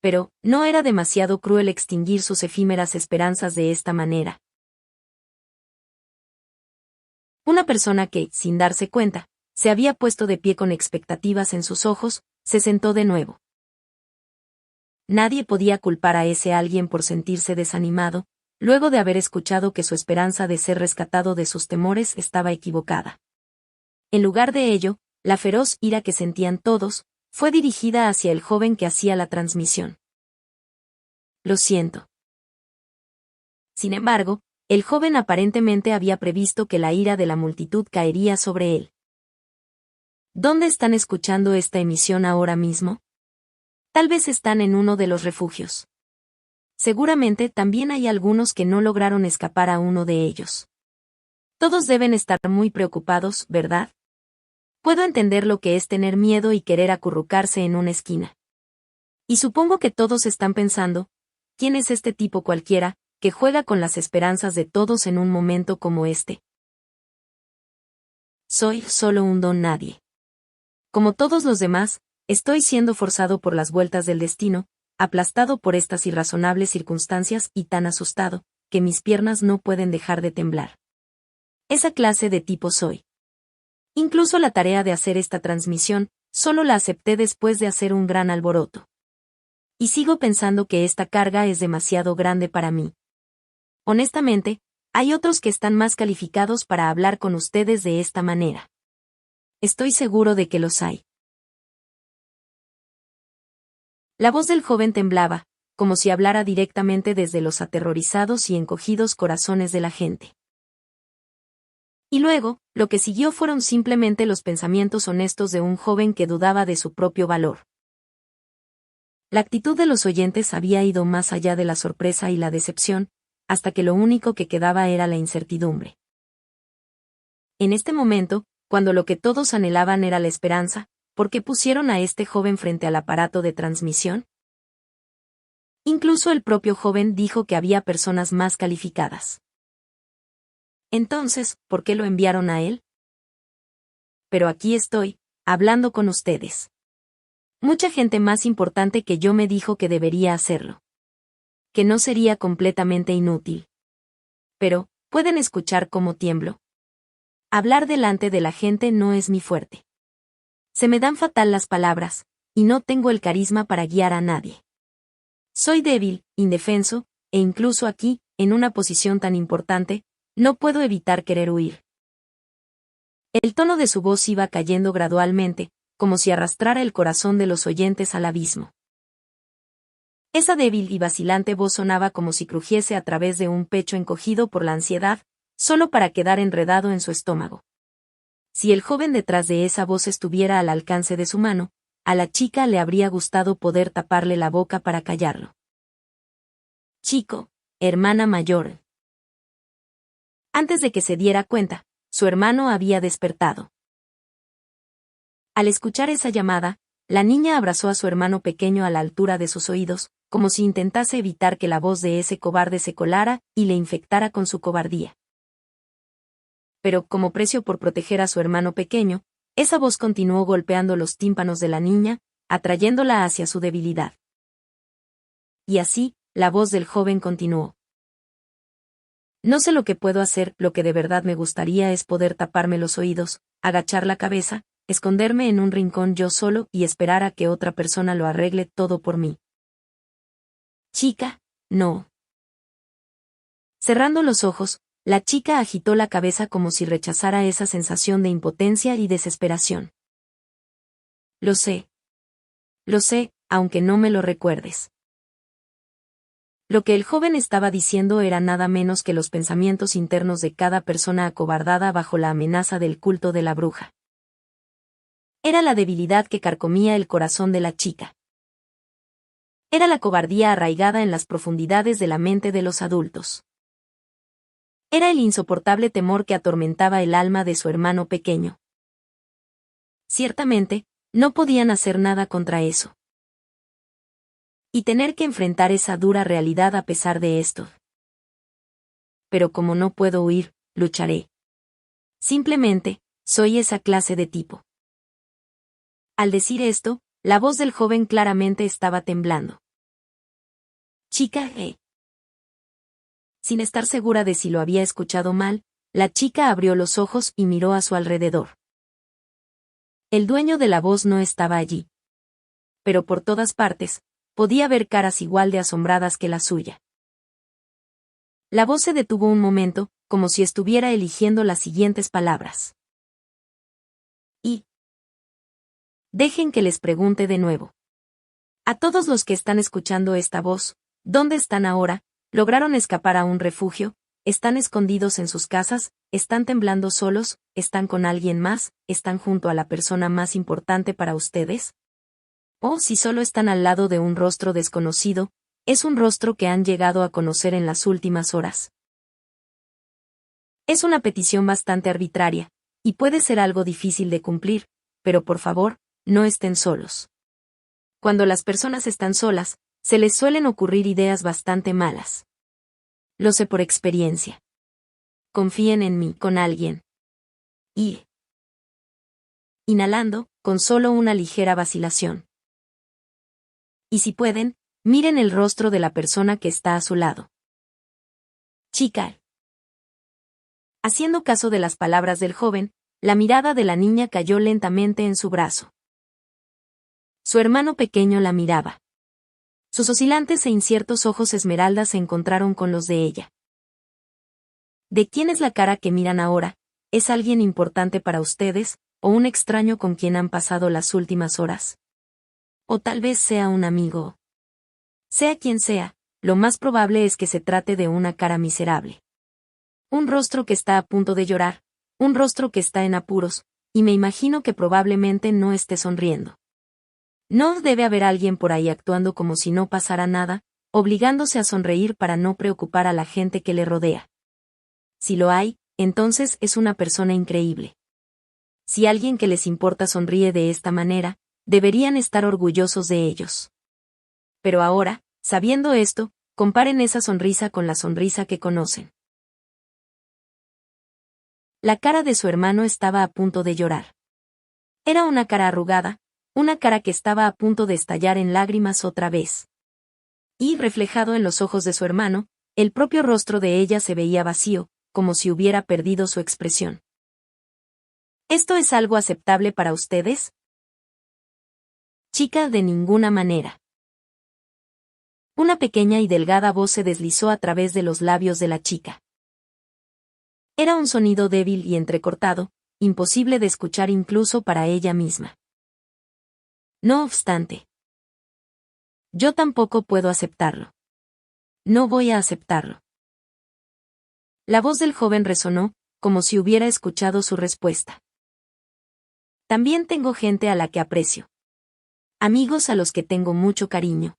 Pero, ¿no era demasiado cruel extinguir sus efímeras esperanzas de esta manera? Una persona que, sin darse cuenta, se había puesto de pie con expectativas en sus ojos, se sentó de nuevo. Nadie podía culpar a ese alguien por sentirse desanimado, luego de haber escuchado que su esperanza de ser rescatado de sus temores estaba equivocada. En lugar de ello, la feroz ira que sentían todos, fue dirigida hacia el joven que hacía la transmisión. Lo siento. Sin embargo, el joven aparentemente había previsto que la ira de la multitud caería sobre él. ¿Dónde están escuchando esta emisión ahora mismo? Tal vez están en uno de los refugios. Seguramente también hay algunos que no lograron escapar a uno de ellos. Todos deben estar muy preocupados, ¿verdad? Puedo entender lo que es tener miedo y querer acurrucarse en una esquina. Y supongo que todos están pensando, ¿quién es este tipo cualquiera, que juega con las esperanzas de todos en un momento como este? Soy solo un don nadie. Como todos los demás, estoy siendo forzado por las vueltas del destino, aplastado por estas irrazonables circunstancias y tan asustado, que mis piernas no pueden dejar de temblar. Esa clase de tipo soy. Incluso la tarea de hacer esta transmisión, solo la acepté después de hacer un gran alboroto. Y sigo pensando que esta carga es demasiado grande para mí. Honestamente, hay otros que están más calificados para hablar con ustedes de esta manera. Estoy seguro de que los hay. La voz del joven temblaba, como si hablara directamente desde los aterrorizados y encogidos corazones de la gente. Y luego, lo que siguió fueron simplemente los pensamientos honestos de un joven que dudaba de su propio valor. La actitud de los oyentes había ido más allá de la sorpresa y la decepción, hasta que lo único que quedaba era la incertidumbre. En este momento, cuando lo que todos anhelaban era la esperanza, ¿por qué pusieron a este joven frente al aparato de transmisión? Incluso el propio joven dijo que había personas más calificadas. Entonces, ¿por qué lo enviaron a él? Pero aquí estoy, hablando con ustedes. Mucha gente más importante que yo me dijo que debería hacerlo. Que no sería completamente inútil. Pero, ¿pueden escuchar cómo tiemblo? Hablar delante de la gente no es mi fuerte. Se me dan fatal las palabras, y no tengo el carisma para guiar a nadie. Soy débil, indefenso, e incluso aquí, en una posición tan importante, no puedo evitar querer huir. El tono de su voz iba cayendo gradualmente, como si arrastrara el corazón de los oyentes al abismo. Esa débil y vacilante voz sonaba como si crujiese a través de un pecho encogido por la ansiedad, solo para quedar enredado en su estómago. Si el joven detrás de esa voz estuviera al alcance de su mano, a la chica le habría gustado poder taparle la boca para callarlo. Chico, hermana mayor. Antes de que se diera cuenta, su hermano había despertado. Al escuchar esa llamada, la niña abrazó a su hermano pequeño a la altura de sus oídos, como si intentase evitar que la voz de ese cobarde se colara y le infectara con su cobardía. Pero, como precio por proteger a su hermano pequeño, esa voz continuó golpeando los tímpanos de la niña, atrayéndola hacia su debilidad. Y así, la voz del joven continuó. No sé lo que puedo hacer, lo que de verdad me gustaría es poder taparme los oídos, agachar la cabeza, esconderme en un rincón yo solo y esperar a que otra persona lo arregle todo por mí. Chica, no. Cerrando los ojos, la chica agitó la cabeza como si rechazara esa sensación de impotencia y desesperación. Lo sé. Lo sé, aunque no me lo recuerdes. Lo que el joven estaba diciendo era nada menos que los pensamientos internos de cada persona acobardada bajo la amenaza del culto de la bruja. Era la debilidad que carcomía el corazón de la chica. Era la cobardía arraigada en las profundidades de la mente de los adultos. Era el insoportable temor que atormentaba el alma de su hermano pequeño. Ciertamente, no podían hacer nada contra eso. Y tener que enfrentar esa dura realidad a pesar de esto. Pero como no puedo huir, lucharé. Simplemente, soy esa clase de tipo. Al decir esto, la voz del joven claramente estaba temblando. Chica, Sin estar segura de si lo había escuchado mal, la chica abrió los ojos y miró a su alrededor. El dueño de la voz no estaba allí. Pero por todas partes, podía ver caras igual de asombradas que la suya. La voz se detuvo un momento, como si estuviera eligiendo las siguientes palabras. Y dejen que les pregunte de nuevo. A todos los que están escuchando esta voz, ¿dónde están ahora? ¿Lograron escapar a un refugio? ¿Están escondidos en sus casas? ¿Están temblando solos? ¿Están con alguien más? ¿Están junto a la persona más importante para ustedes? O si solo están al lado de un rostro desconocido, es un rostro que han llegado a conocer en las últimas horas. Es una petición bastante arbitraria, y puede ser algo difícil de cumplir, pero por favor, no estén solos. Cuando las personas están solas, se les suelen ocurrir ideas bastante malas. Lo sé por experiencia. Confíen en mí, con alguien. Y inhalando, con solo una ligera vacilación. Y si pueden, miren el rostro de la persona que está a su lado. Chica. Haciendo caso de las palabras del joven, la mirada de la niña cayó lentamente en su brazo. Su hermano pequeño la miraba. Sus oscilantes e inciertos ojos esmeraldas se encontraron con los de ella. ¿De quién es la cara que miran ahora? ¿Es alguien importante para ustedes, o un extraño con quien han pasado las últimas horas? O tal vez sea un amigo. Sea quien sea, lo más probable es que se trate de una cara miserable. Un rostro que está a punto de llorar, un rostro que está en apuros, y me imagino que probablemente no esté sonriendo. No debe haber alguien por ahí actuando como si no pasara nada, obligándose a sonreír para no preocupar a la gente que le rodea. Si lo hay, entonces es una persona increíble. Si alguien que les importa sonríe de esta manera, deberían estar orgullosos de ellos. Pero ahora, sabiendo esto, comparen esa sonrisa con la sonrisa que conocen. La cara de su hermano estaba a punto de llorar. Era una cara arrugada, una cara que estaba a punto de estallar en lágrimas otra vez. Y, reflejado en los ojos de su hermano, el propio rostro de ella se veía vacío, como si hubiera perdido su expresión. ¿Esto es algo aceptable para ustedes? Chica, de ninguna manera. Una pequeña y delgada voz se deslizó a través de los labios de la chica. Era un sonido débil y entrecortado, imposible de escuchar incluso para ella misma. No obstante, yo tampoco puedo aceptarlo. No voy a aceptarlo. La voz del joven resonó, como si hubiera escuchado su respuesta. También tengo gente a la que aprecio. Amigos a los que tengo mucho cariño.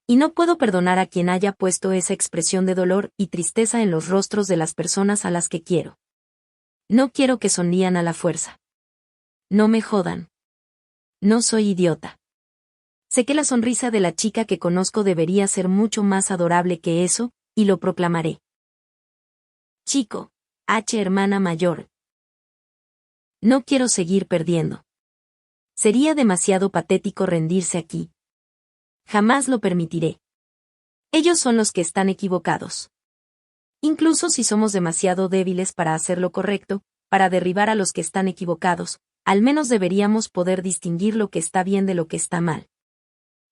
Y no puedo perdonar a quien haya puesto esa expresión de dolor y tristeza en los rostros de las personas a las que quiero. No quiero que sonrían a la fuerza. No me jodan. No soy idiota. Sé que la sonrisa de la chica que conozco debería ser mucho más adorable que eso, y lo proclamaré. Chico, hermana mayor. No quiero seguir perdiendo. Sería demasiado patético rendirse aquí. Jamás lo permitiré. Ellos son los que están equivocados. Incluso si somos demasiado débiles para hacer lo correcto, para derribar a los que están equivocados, al menos deberíamos poder distinguir lo que está bien de lo que está mal.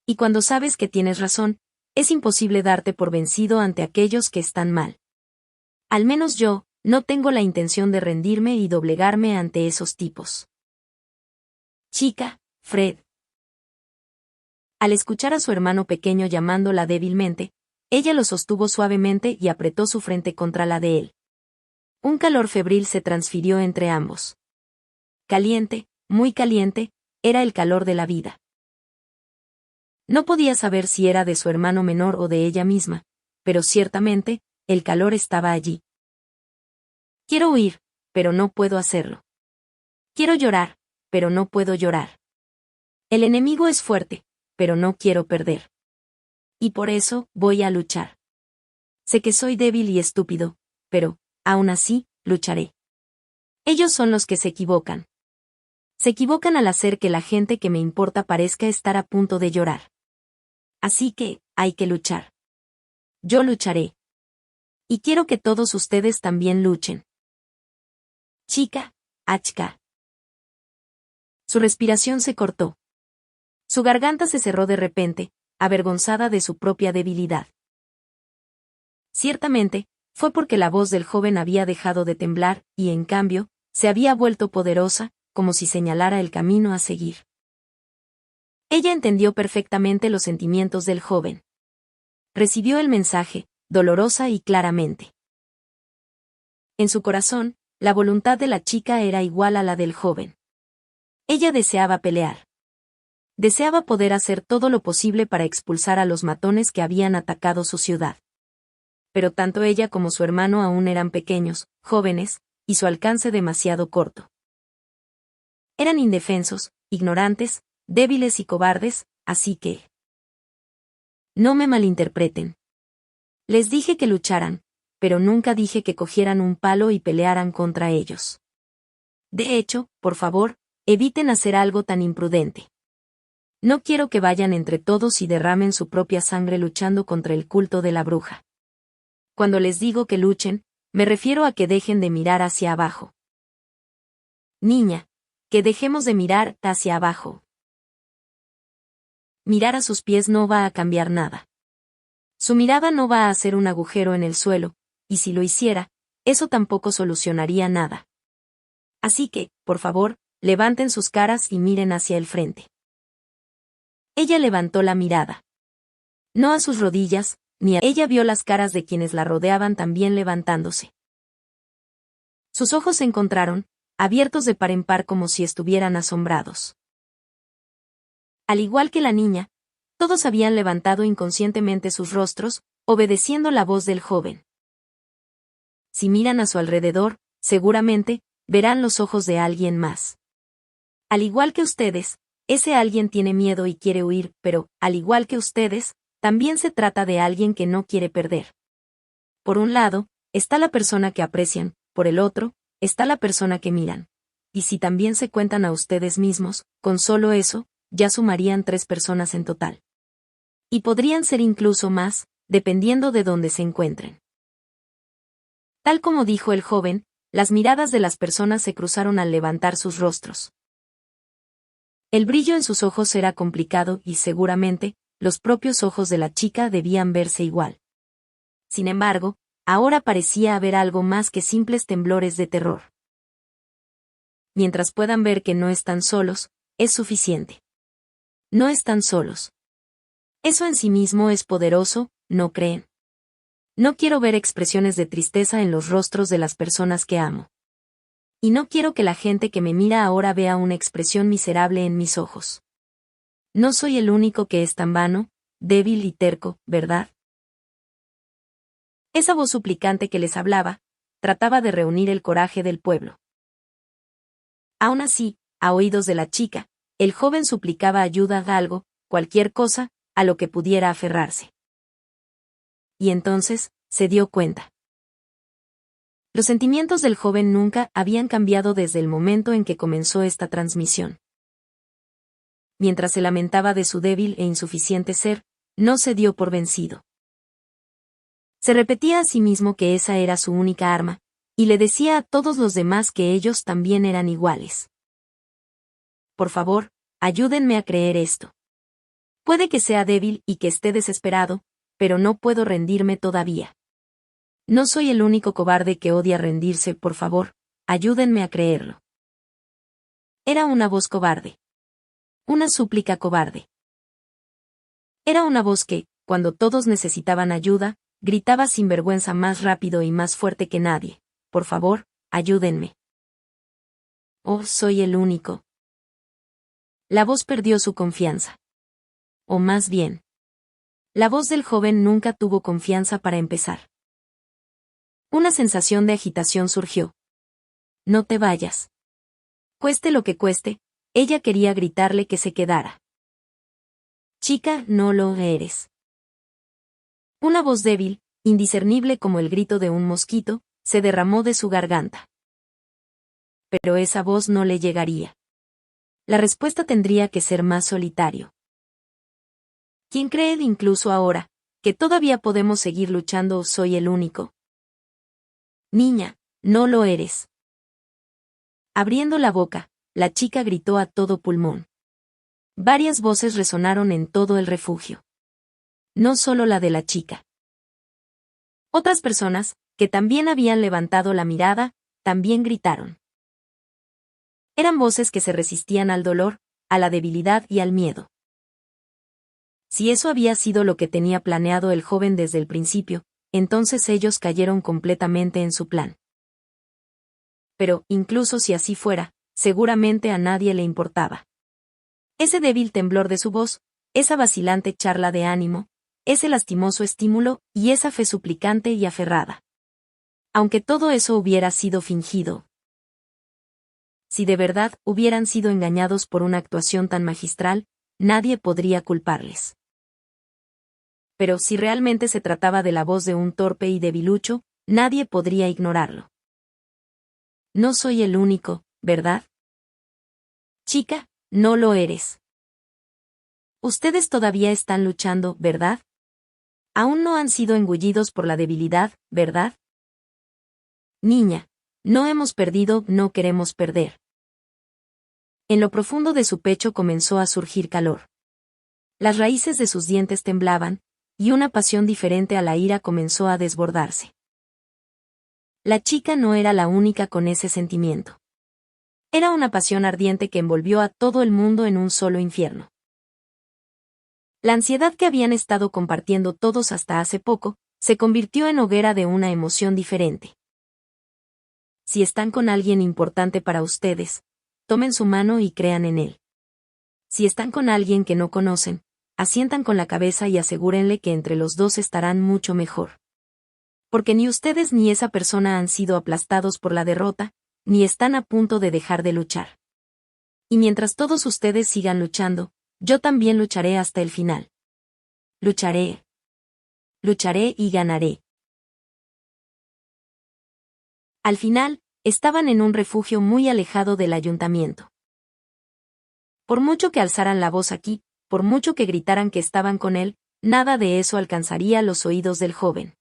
Y cuando sabes que tienes razón, es imposible darte por vencido ante aquellos que están mal. Al menos yo, no tengo la intención de rendirme y doblegarme ante esos tipos. Chica, Fred. Al escuchar a su hermano pequeño llamándola débilmente, ella lo sostuvo suavemente y apretó su frente contra la de él. Un calor febril se transfirió entre ambos. Caliente, muy caliente, era el calor de la vida. No podía saber si era de su hermano menor o de ella misma, pero ciertamente, el calor estaba allí. Quiero huir, pero no puedo hacerlo. Quiero llorar, pero no puedo llorar. El enemigo es fuerte, pero no quiero perder. Y por eso, voy a luchar. Sé que soy débil y estúpido, pero, aún así, lucharé. Ellos son los que se equivocan. Se equivocan al hacer que la gente que me importa parezca estar a punto de llorar. Así que, hay que luchar. Yo lucharé. Y quiero que todos ustedes también luchen. Chica, achka. Su respiración se cortó. Su garganta se cerró de repente, avergonzada de su propia debilidad. Ciertamente, fue porque la voz del joven había dejado de temblar, y en cambio, se había vuelto poderosa, como si señalara el camino a seguir. Ella entendió perfectamente los sentimientos del joven. Recibió el mensaje, dolorosa y claramente. En su corazón, la voluntad de la chica era igual a la del joven. Ella deseaba pelear. Deseaba poder hacer todo lo posible para expulsar a los matones que habían atacado su ciudad. Pero tanto ella como su hermano aún eran pequeños, jóvenes, y su alcance demasiado corto. Eran indefensos, ignorantes, débiles y cobardes, así que... No me malinterpreten. Les dije que lucharan, pero nunca dije que cogieran un palo y pelearan contra ellos. De hecho, por favor, eviten hacer algo tan imprudente. No quiero que vayan entre todos y derramen su propia sangre luchando contra el culto de la bruja. Cuando les digo que luchen, me refiero a que dejen de mirar hacia abajo. Niña, que dejemos de mirar hacia abajo. Mirar a sus pies no va a cambiar nada. Su mirada no va a hacer un agujero en el suelo, y si lo hiciera, eso tampoco solucionaría nada. Así que, por favor, levanten sus caras y miren hacia el frente. Ella levantó la mirada. No a sus rodillas, ni a ella vio las caras de quienes la rodeaban también levantándose. Sus ojos se encontraron, abiertos de par en par como si estuvieran asombrados. Al igual que la niña, todos habían levantado inconscientemente sus rostros, obedeciendo la voz del joven. Si miran a su alrededor, seguramente, verán los ojos de alguien más. Al igual que ustedes, ese alguien tiene miedo y quiere huir, pero, al igual que ustedes, también se trata de alguien que no quiere perder. Por un lado, está la persona que aprecian, por el otro, está la persona que miran. Y si también se cuentan a ustedes mismos, con solo eso, ya sumarían 3 personas en total. Y podrían ser incluso más, dependiendo de dónde se encuentren. Tal como dijo el joven, las miradas de las personas se cruzaron al levantar sus rostros. El brillo en sus ojos era complicado y seguramente, los propios ojos de la chica debían verse igual. Sin embargo, ahora parecía haber algo más que simples temblores de terror. Mientras puedan ver que no están solos, es suficiente. No están solos. Eso en sí mismo es poderoso, ¿no creen? No quiero ver expresiones de tristeza en los rostros de las personas que amo. Y no quiero que la gente que me mira ahora vea una expresión miserable en mis ojos. No soy el único que es tan vano, débil y terco, ¿verdad? Esa voz suplicante que les hablaba, trataba de reunir el coraje del pueblo. Aún así, a oídos de la chica, el joven suplicaba ayuda a algo, cualquier cosa, a lo que pudiera aferrarse. Y entonces, se dio cuenta. Los sentimientos del joven nunca habían cambiado desde el momento en que comenzó esta transmisión. Mientras se lamentaba de su débil e insuficiente ser, no se dio por vencido. Se repetía a sí mismo que esa era su única arma, y le decía a todos los demás que ellos también eran iguales. Por favor, ayúdenme a creer esto. Puede que sea débil y que esté desesperado, pero no puedo rendirme todavía. No soy el único cobarde que odia rendirse, por favor, ayúdenme a creerlo. Era una voz cobarde. Una súplica cobarde. Era una voz que, cuando todos necesitaban ayuda, gritaba sin vergüenza más rápido y más fuerte que nadie. Por favor, ayúdenme. Oh, soy el único. La voz perdió su confianza. O más bien, la voz del joven nunca tuvo confianza para empezar. Una sensación de agitación surgió. No te vayas. Cueste lo que cueste, ella quería gritarle que se quedara. Chica, no lo eres. Una voz débil, indiscernible como el grito de un mosquito, se derramó de su garganta. Pero esa voz no le llegaría. La respuesta tendría que ser más solitario. ¿Quién cree incluso ahora, que todavía podemos seguir luchando o soy el único? Niña, no lo eres. Abriendo la boca, la chica gritó a todo pulmón. Varias voces resonaron en todo el refugio. No solo la de la chica. Otras personas, que también habían levantado la mirada, también gritaron. Eran voces que se resistían al dolor, a la debilidad y al miedo. Si eso había sido lo que tenía planeado el joven desde el principio, entonces ellos cayeron completamente en su plan. Pero, incluso si así fuera, seguramente a nadie le importaba. Ese débil temblor de su voz, esa vacilante charla de ánimo, ese lastimoso estímulo y esa fe suplicante y aferrada. Aunque todo eso hubiera sido fingido. Si de verdad hubieran sido engañados por una actuación tan magistral, nadie podría culparles. Pero si realmente se trataba de la voz de un torpe y debilucho, nadie podría ignorarlo. No soy el único, ¿verdad? Chica, no lo eres. Ustedes todavía están luchando, ¿verdad? Aún no han sido engullidos por la debilidad, ¿verdad? Niña, no hemos perdido, no queremos perder. En lo profundo de su pecho comenzó a surgir calor. Las raíces de sus dientes temblaban, y una pasión diferente a la ira comenzó a desbordarse. La chica no era la única con ese sentimiento. Era una pasión ardiente que envolvió a todo el mundo en un solo infierno. La ansiedad que habían estado compartiendo todos hasta hace poco, se convirtió en hoguera de una emoción diferente. Si están con alguien importante para ustedes, tomen su mano y crean en él. Si están con alguien que no conocen, asientan con la cabeza y asegúrenle que entre los dos estarán mucho mejor. Porque ni ustedes ni esa persona han sido aplastados por la derrota, ni están a punto de dejar de luchar. Y mientras todos ustedes sigan luchando, yo también lucharé hasta el final. Lucharé. Lucharé y ganaré. Al final, estaban en un refugio muy alejado del ayuntamiento. Por mucho que alzaran la voz aquí, por mucho que gritaran que estaban con él, nada de eso alcanzaría los oídos del joven.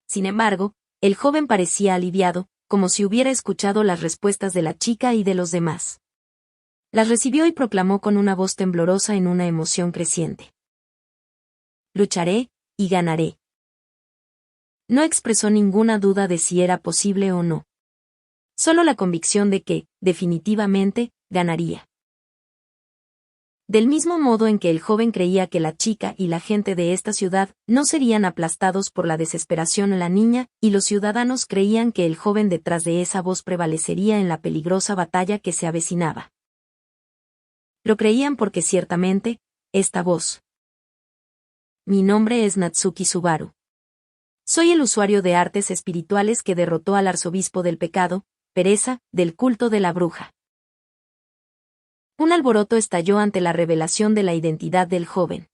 Sin embargo, el joven parecía aliviado, como si hubiera escuchado las respuestas de la chica y de los demás. Las recibió y proclamó con una voz temblorosa en una emoción creciente. Lucharé, y ganaré. No expresó ninguna duda de si era posible o no. Solo la convicción de que, definitivamente, ganaría. Del mismo modo en que el joven creía que la chica y la gente de esta ciudad no serían aplastados por la desesperación a la niña, y los ciudadanos creían que el joven detrás de esa voz prevalecería en la peligrosa batalla que se avecinaba. Lo creían porque ciertamente, esta voz. Mi nombre es Natsuki Subaru. Soy el usuario de artes espirituales que derrotó al arzobispo del pecado, Pereza, del culto de la bruja. Un alboroto estalló ante la revelación de la identidad del joven.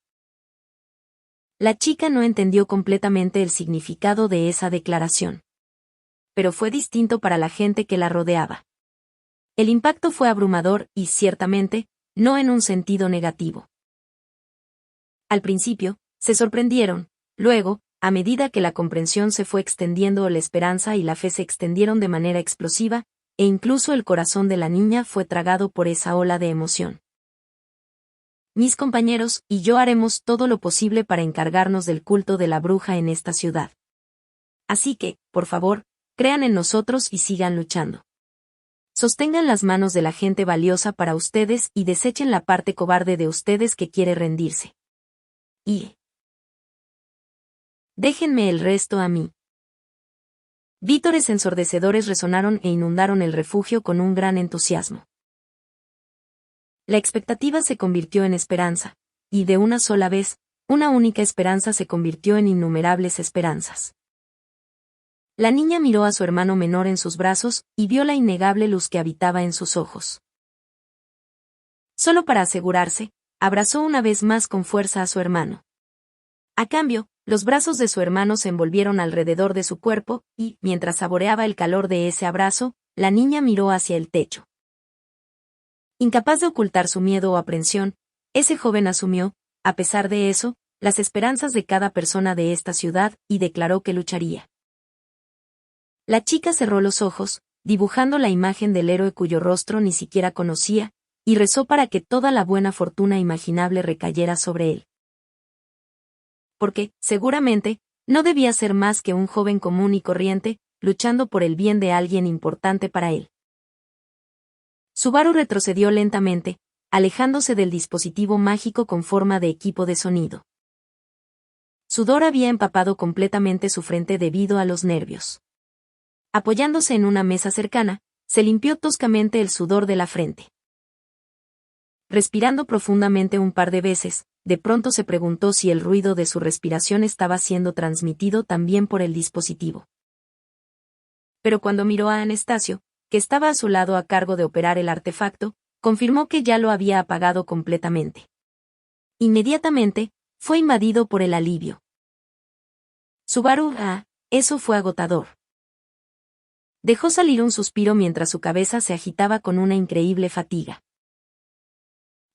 La chica no entendió completamente el significado de esa declaración. Pero fue distinto para la gente que la rodeaba. El impacto fue abrumador y, ciertamente, no en un sentido negativo. Al principio, se sorprendieron, luego, a medida que la comprensión se fue extendiendo, la esperanza y la fe se extendieron de manera explosiva, e incluso el corazón de la niña fue tragado por esa ola de emoción. Mis compañeros y yo haremos todo lo posible para encargarnos del culto de la bruja en esta ciudad. Así que, por favor, crean en nosotros y sigan luchando. Sostengan las manos de la gente valiosa para ustedes y desechen la parte cobarde de ustedes que quiere rendirse. Y déjenme el resto a mí. Vítores ensordecedores resonaron e inundaron el refugio con un gran entusiasmo. La expectativa se convirtió en esperanza, y de una sola vez, una única esperanza se convirtió en innumerables esperanzas. La niña miró a su hermano menor en sus brazos y vio la innegable luz que habitaba en sus ojos. Solo para asegurarse, abrazó una vez más con fuerza a su hermano. A cambio, los brazos de su hermano se envolvieron alrededor de su cuerpo, y, mientras saboreaba el calor de ese abrazo, la niña miró hacia el techo. Incapaz de ocultar su miedo o aprensión, ese joven asumió, a pesar de eso, las esperanzas de cada persona de esta ciudad y declaró que lucharía. La chica cerró los ojos, dibujando la imagen del héroe cuyo rostro ni siquiera conocía, y rezó para que toda la buena fortuna imaginable recayera sobre él. Porque, seguramente, no debía ser más que un joven común y corriente, luchando por el bien de alguien importante para él. Subaru retrocedió lentamente, alejándose del dispositivo mágico con forma de equipo de sonido. Sudor había empapado completamente su frente debido a los nervios. Apoyándose en una mesa cercana, se limpió toscamente el sudor de la frente. Respirando profundamente un par de veces, de pronto se preguntó si el ruido de su respiración estaba siendo transmitido también por el dispositivo. Pero cuando miró a Anastasio, que estaba a su lado a cargo de operar el artefacto, confirmó que ya lo había apagado completamente. Inmediatamente, fue invadido por el alivio. Subaru, eso fue agotador. Dejó salir un suspiro mientras su cabeza se agitaba con una increíble fatiga.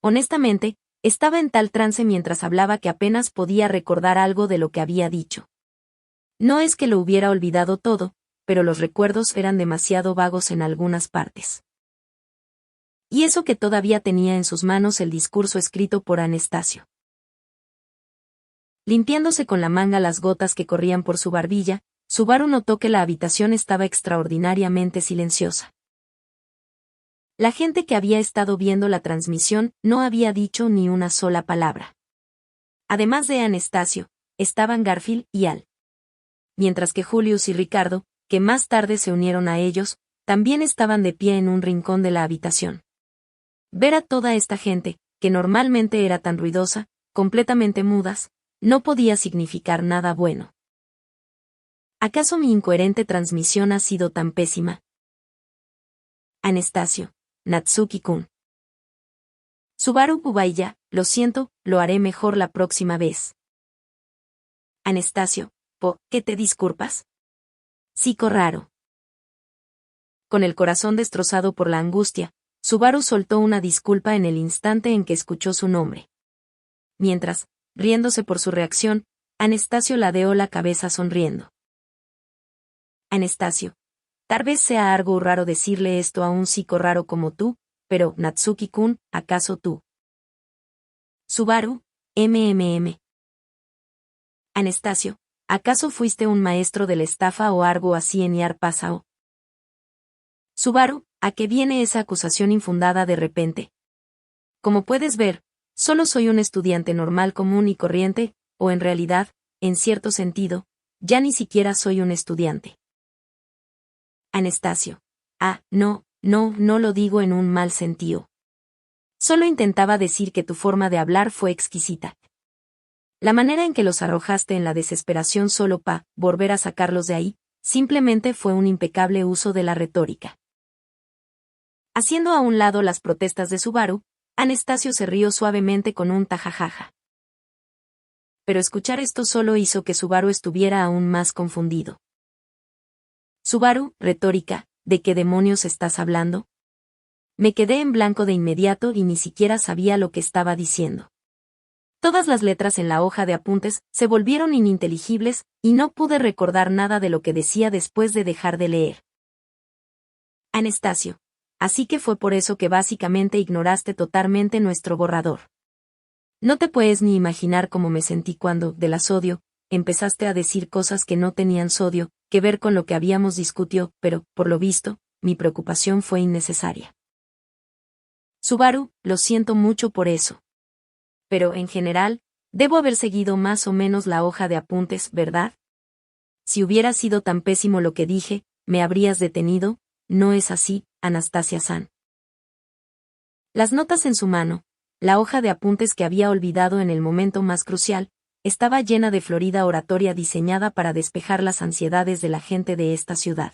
Honestamente, estaba en tal trance mientras hablaba que apenas podía recordar algo de lo que había dicho. No es que lo hubiera olvidado todo, pero los recuerdos eran demasiado vagos en algunas partes. Y eso que todavía tenía en sus manos el discurso escrito por Anastasio. Limpiándose con la manga las gotas que corrían por su barbilla, Subaru notó que la habitación estaba extraordinariamente silenciosa. La gente que había estado viendo la transmisión no había dicho ni una sola palabra. Además de Anastasio, estaban Garfield y Al. Mientras que Julius y Ricardo, que más tarde se unieron a ellos, también estaban de pie en un rincón de la habitación. Ver a toda esta gente, que normalmente era tan ruidosa, completamente mudas, no podía significar nada bueno. ¿Acaso mi incoherente transmisión ha sido tan pésima? Anastasio, Natsuki-kun. Subaru Kubaiya, lo siento, lo haré mejor la próxima vez. Anastasio, ¿qué te disculpas? Psico raro. Con el corazón destrozado por la angustia, Subaru soltó una disculpa en el instante en que escuchó su nombre. Mientras, riéndose por su reacción, Anastasio ladeó la cabeza sonriendo. Anastasio, tal vez sea algo raro decirle esto a un psico raro como tú, pero Natsuki-kun, ¿acaso tú? Subaru, Anastasio, ¿acaso fuiste un maestro de la estafa o algo así en Yar Pasao? Subaru, ¿a qué viene esa acusación infundada de repente? Como puedes ver, solo soy un estudiante normal común y corriente, o en realidad, en cierto sentido, ya ni siquiera soy un estudiante. Anastasio. No lo digo en un mal sentido. Solo intentaba decir que tu forma de hablar fue exquisita. La manera en que los arrojaste en la desesperación solo para volver a sacarlos de ahí, simplemente fue un impecable uso de la retórica. Haciendo a un lado las protestas de Subaru, Anastasio se rió suavemente con un tajajaja. Pero escuchar esto solo hizo que Subaru estuviera aún más confundido. Subaru, retórica, ¿de qué demonios estás hablando? Me quedé en blanco de inmediato y ni siquiera sabía lo que estaba diciendo. Todas las letras en la hoja de apuntes se volvieron ininteligibles y no pude recordar nada de lo que decía después de dejar de leer. Anastasio. Así que fue por eso que básicamente ignoraste totalmente nuestro borrador. No te puedes ni imaginar cómo me sentí cuando, de la sodio, empezaste a decir cosas que no tenían sodio, que ver con lo que habíamos discutido, pero, por lo visto, mi preocupación fue innecesaria. Subaru, lo siento mucho por eso. Pero, en general, debo haber seguido más o menos la hoja de apuntes, ¿verdad? Si hubiera sido tan pésimo lo que dije, me habrías detenido, ¿no es así, Anastasia-san? Las notas en su mano, la hoja de apuntes que había olvidado en el momento más crucial, estaba llena de florida oratoria diseñada para despejar las ansiedades de la gente de esta ciudad.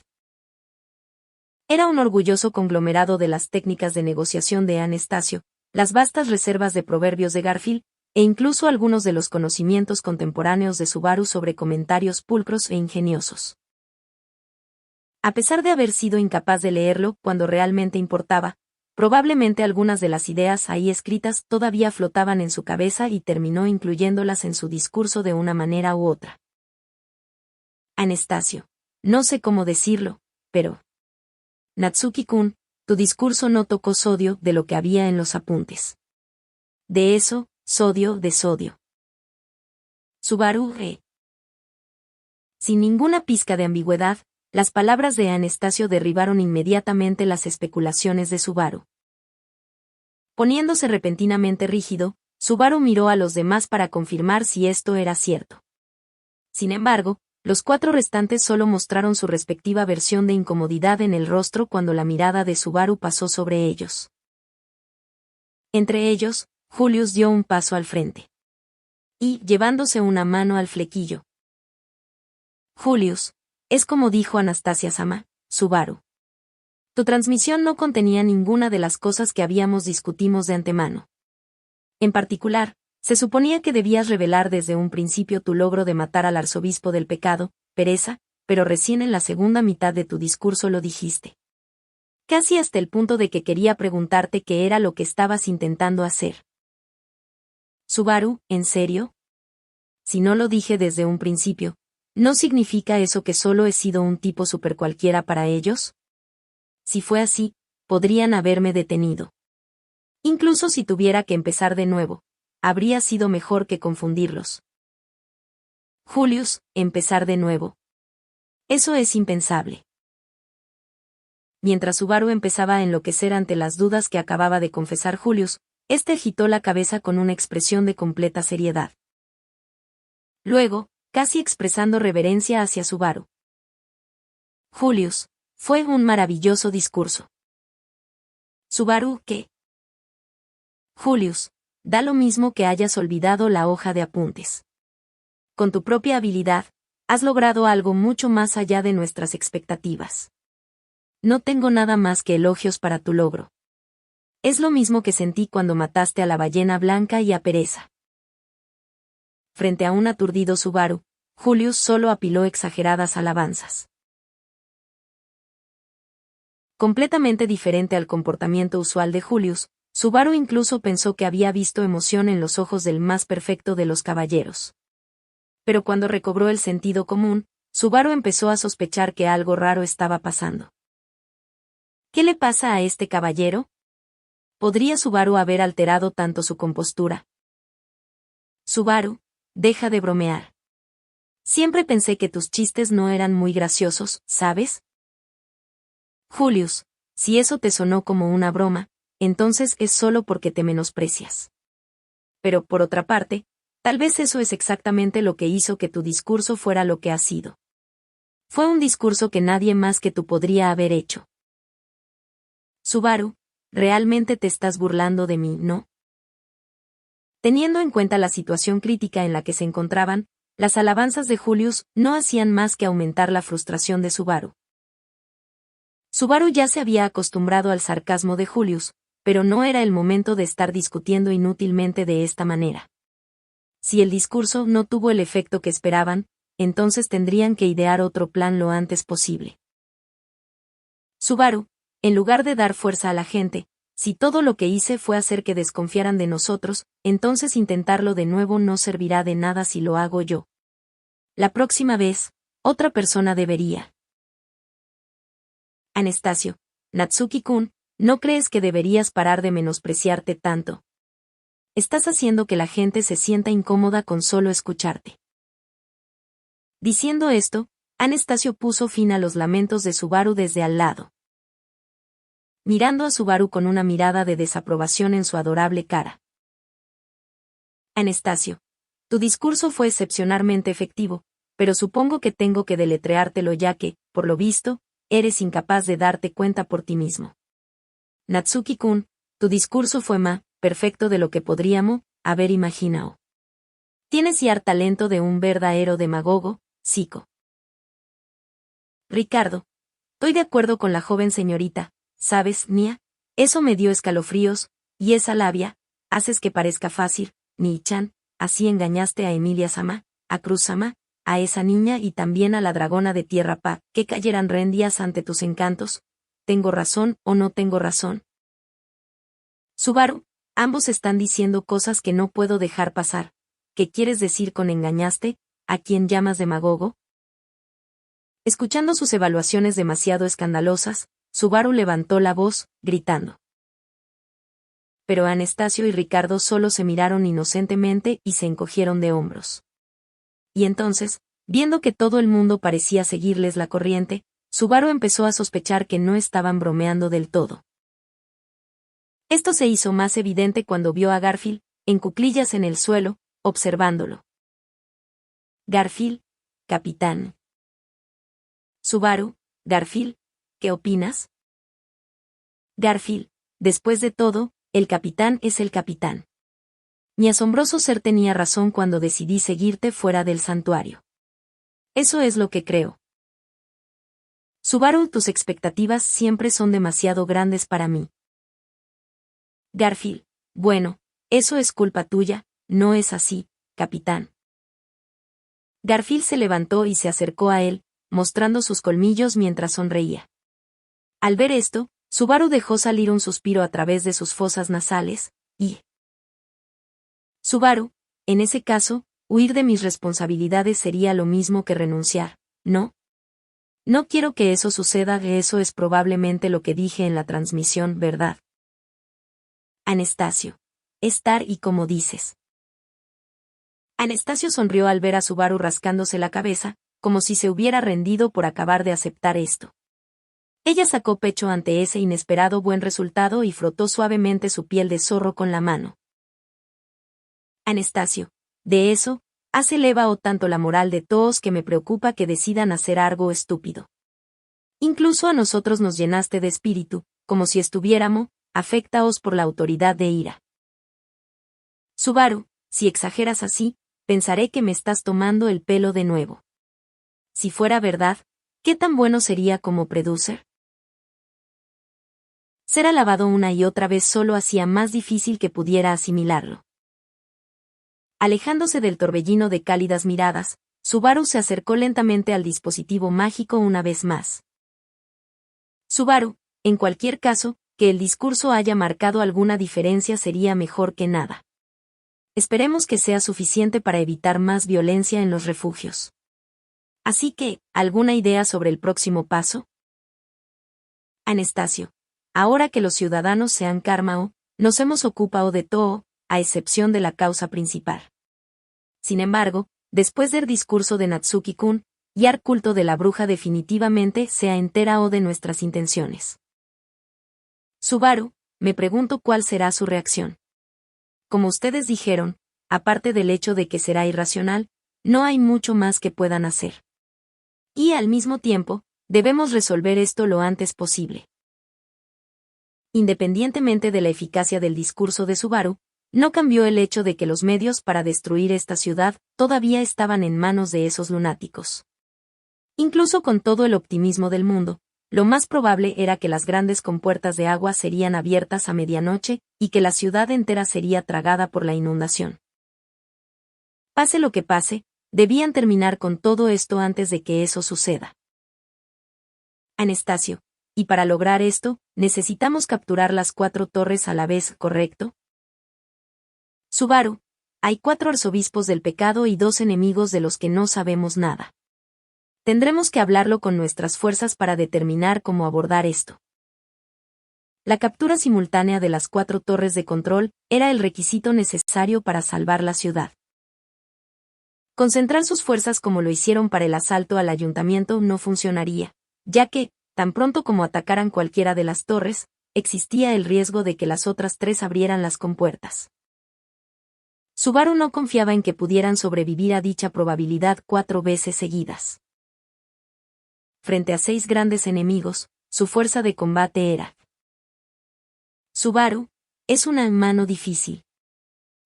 Era un orgulloso conglomerado de las técnicas de negociación de Anastasio, las vastas reservas de proverbios de Garfield, e incluso algunos de los conocimientos contemporáneos de Subaru sobre comentarios pulcros e ingeniosos. A pesar de haber sido incapaz de leerlo cuando realmente importaba, probablemente algunas de las ideas ahí escritas todavía flotaban en su cabeza y terminó incluyéndolas en su discurso de una manera u otra. Anastasio. No sé cómo decirlo, pero... Natsuki-kun, tu discurso no tocó sodio de lo que había en los apuntes. De eso, sodio de sodio. Subaru, Sin ninguna pizca de ambigüedad, las palabras de Anastasio derribaron inmediatamente las especulaciones de Subaru. Poniéndose repentinamente rígido, Subaru miró a los demás para confirmar si esto era cierto. Sin embargo, los 4 restantes solo mostraron su respectiva versión de incomodidad en el rostro cuando la mirada de Subaru pasó sobre ellos. Entre ellos, Julius dio un paso al frente. Y, llevándose una mano al flequillo. Julius, es como dijo Anastasia-sama, Subaru. Tu transmisión no contenía ninguna de las cosas que habíamos discutimos de antemano. En particular, se suponía que debías revelar desde un principio tu logro de matar al arzobispo del pecado, pereza, pero recién en la segunda mitad de tu discurso lo dijiste. Casi hasta el punto de que quería preguntarte qué era lo que estabas intentando hacer. Subaru, ¿en serio? Si no lo dije desde un principio, ¿no significa eso que solo he sido un tipo super cualquiera para ellos? Si fue así, podrían haberme detenido. Incluso si tuviera que empezar de nuevo, habría sido mejor que confundirlos. Julius, empezar de nuevo. Eso es impensable. Mientras Subaru empezaba a enloquecer ante las dudas que acababa de confesar Julius, este agitó la cabeza con una expresión de completa seriedad. Luego, casi expresando reverencia hacia Subaru. Julius, fue un maravilloso discurso. Subaru, ¿qué? Julius, da lo mismo que hayas olvidado la hoja de apuntes. Con tu propia habilidad, has logrado algo mucho más allá de nuestras expectativas. No tengo nada más que elogios para tu logro. Es lo mismo que sentí cuando mataste a la ballena blanca y a Pereza. Frente a un aturdido Subaru, Julius solo apiló exageradas alabanzas. Completamente diferente al comportamiento usual de Julius, Subaru incluso pensó que había visto emoción en los ojos del más perfecto de los caballeros. Pero cuando recobró el sentido común, Subaru empezó a sospechar que algo raro estaba pasando. ¿Qué le pasa a este caballero? ¿Podría Subaru haber alterado tanto su compostura? Subaru, deja de bromear. Siempre pensé que tus chistes no eran muy graciosos, ¿sabes? Julius, si eso te sonó como una broma, entonces es solo porque te menosprecias. Pero por otra parte, tal vez eso es exactamente lo que hizo que tu discurso fuera lo que ha sido. Fue un discurso que nadie más que tú podría haber hecho. Subaru, realmente te estás burlando de mí, ¿no? Teniendo en cuenta la situación crítica en la que se encontraban, las alabanzas de Julius no hacían más que aumentar la frustración de Subaru. Subaru ya se había acostumbrado al sarcasmo de Julius, pero no era el momento de estar discutiendo inútilmente de esta manera. Si el discurso no tuvo el efecto que esperaban, entonces tendrían que idear otro plan lo antes posible. Subaru, en lugar de dar fuerza a la gente, si todo lo que hice fue hacer que desconfiaran de nosotros, entonces intentarlo de nuevo no servirá de nada si lo hago yo. La próxima vez, otra persona debería. Anastasio, Natsuki-kun, ¿no crees que deberías parar de menospreciarte tanto? Estás haciendo que la gente se sienta incómoda con solo escucharte. Diciendo esto, Anastasio puso fin a los lamentos de Subaru desde al lado. mirando a Subaru con una mirada de desaprobación en su adorable cara. Anastasio, tu discurso fue excepcionalmente efectivo, pero supongo que tengo que deletreártelo ya que, por lo visto, eres incapaz de darte cuenta por ti mismo. Natsuki-kun, tu discurso fue más perfecto de lo que podríamos haber imaginado. Tienes ya el talento de un verdadero demagogo, Zico. Ricardo, estoy de acuerdo con la joven señorita, ¿sabes, Nia? Eso me dio escalofríos, y esa labia, haces que parezca fácil, Nii-chan, así engañaste a Emilia-sama, a Cruz-sama, a esa niña y también a la dragona de tierra Pa, que cayeran rendidas ante tus encantos. ¿Tengo razón o no tengo razón? Subaru, ambos están diciendo cosas que no puedo dejar pasar. ¿Qué quieres decir con engañaste? ¿A quién llamas demagogo? Escuchando sus evaluaciones demasiado escandalosas, Subaru levantó la voz, gritando. Pero Anastasio y Ricardo solo se miraron inocentemente y se encogieron de hombros. Y entonces, viendo que todo el mundo parecía seguirles la corriente, Subaru empezó a sospechar que no estaban bromeando del todo. Esto se hizo más evidente cuando vio a Garfield, en cuclillas en el suelo, observándolo. Garfield, capitán. Subaru, Garfield, ¿qué opinas? Garfield, después de todo, el capitán es el capitán. Mi asombroso ser tenía razón cuando decidí seguirte fuera del santuario. Eso es lo que creo. Subaru, tus expectativas siempre son demasiado grandes para mí. Garfield, bueno, eso es culpa tuya, no es así, capitán. Garfield se levantó y se acercó a él, mostrando sus colmillos mientras sonreía. Al ver esto, Subaru dejó salir un suspiro a través de sus fosas nasales, y... Subaru, en ese caso, huir de mis responsabilidades sería lo mismo que renunciar, ¿no? No quiero que eso suceda, eso es probablemente lo que dije en la transmisión, ¿verdad? Anastasio. Estar y como dices. Anastasio sonrió al ver a Subaru rascándose la cabeza, como si se hubiera rendido por acabar de aceptar esto. Ella sacó pecho ante ese inesperado buen resultado y frotó suavemente su piel de zorro con la mano. Anastasio, de eso, has elevado tanto la moral de todos que me preocupa que decidan hacer algo estúpido. Incluso a nosotros nos llenaste de espíritu, como si estuviéramos, afectaos por la autoridad de ira. Subaru, si exageras así, pensaré que me estás tomando el pelo de nuevo. Si fuera verdad, ¿qué tan bueno sería como producer? Ser alabado una y otra vez solo hacía más difícil que pudiera asimilarlo. Alejándose del torbellino de cálidas miradas, Subaru se acercó lentamente al dispositivo mágico una vez más. Subaru, en cualquier caso, que el discurso haya marcado alguna diferencia sería mejor que nada. Esperemos que sea suficiente para evitar más violencia en los refugios. Así que, ¿alguna idea sobre el próximo paso? Anastasio, ahora que los ciudadanos se han calmado, nos hemos ocupado de todo, a excepción de la causa principal. Sin embargo, después del discurso de Natsuki-kun, y el culto de la bruja definitivamente se ha enterado de nuestras intenciones. Subaru, me pregunto cuál será su reacción. Como ustedes dijeron, aparte del hecho de que será irracional, no hay mucho más que puedan hacer. Y al mismo tiempo, debemos resolver esto lo antes posible. Independientemente de la eficacia del discurso de Subaru, no cambió el hecho de que los medios para destruir esta ciudad todavía estaban en manos de esos lunáticos. Incluso con todo el optimismo del mundo, lo más probable era que las grandes compuertas de agua serían abiertas a medianoche y que la ciudad entera sería tragada por la inundación. Pase lo que pase, debían terminar con todo esto antes de que eso suceda. Anastasio, y para lograr esto, necesitamos capturar las 4 torres a la vez, ¿correcto? Subaru, hay 4 arzobispos del pecado y 2 enemigos de los que no sabemos nada. Tendremos que hablarlo con nuestras fuerzas para determinar cómo abordar esto. La captura simultánea de las 4 torres de control era el requisito necesario para salvar la ciudad. Concentrar sus fuerzas como lo hicieron para el asalto al ayuntamiento no funcionaría, ya que, tan pronto como atacaran cualquiera de las torres, existía el riesgo de que las otras 3 abrieran las compuertas. Subaru no confiaba en que pudieran sobrevivir a dicha probabilidad 4 veces seguidas. Frente a 6 grandes enemigos, su fuerza de combate era. Subaru, es una mano difícil.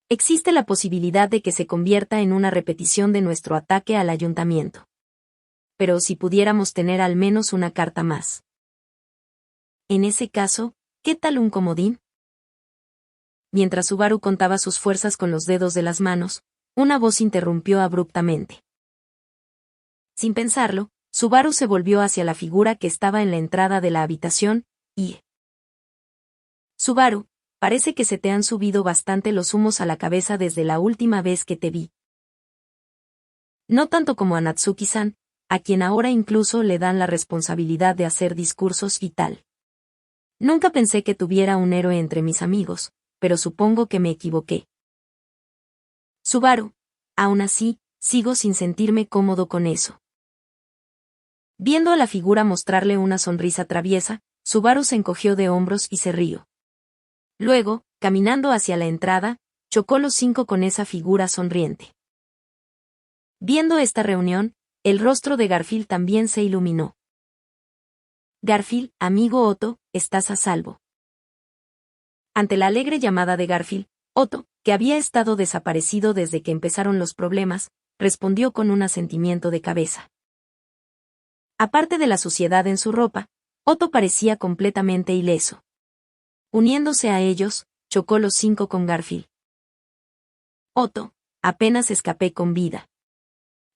Existe la posibilidad de que se convierta en una repetición de nuestro ataque al ayuntamiento. Pero si pudiéramos tener al menos una carta más. En ese caso, ¿qué tal un comodín? Mientras Subaru contaba sus fuerzas con los dedos de las manos, una voz interrumpió abruptamente. Sin pensarlo, Subaru se volvió hacia la figura que estaba en la entrada de la habitación, y... Subaru, parece que se te han subido bastante los humos a la cabeza desde la última vez que te vi. No tanto como a Natsuki-san, a quien ahora incluso le dan la responsabilidad de hacer discursos y tal. Nunca pensé que tuviera un héroe entre mis amigos, pero supongo que me equivoqué. Subaru, aún así, sigo sin sentirme cómodo con eso. Viendo a la figura mostrarle una sonrisa traviesa, Subaru se encogió de hombros y se rió. Luego, caminando hacia la entrada, chocó los 5 con esa figura sonriente. Viendo esta reunión, el rostro de Garfield también se iluminó. Garfield, amigo Otto, estás a salvo. Ante la alegre llamada de Garfield, Otto, que había estado desaparecido desde que empezaron los problemas, respondió con un asentimiento de cabeza. Aparte de la suciedad en su ropa, Otto parecía completamente ileso. Uniéndose a ellos, chocó los 5 con Garfield. Otto, apenas escapé con vida.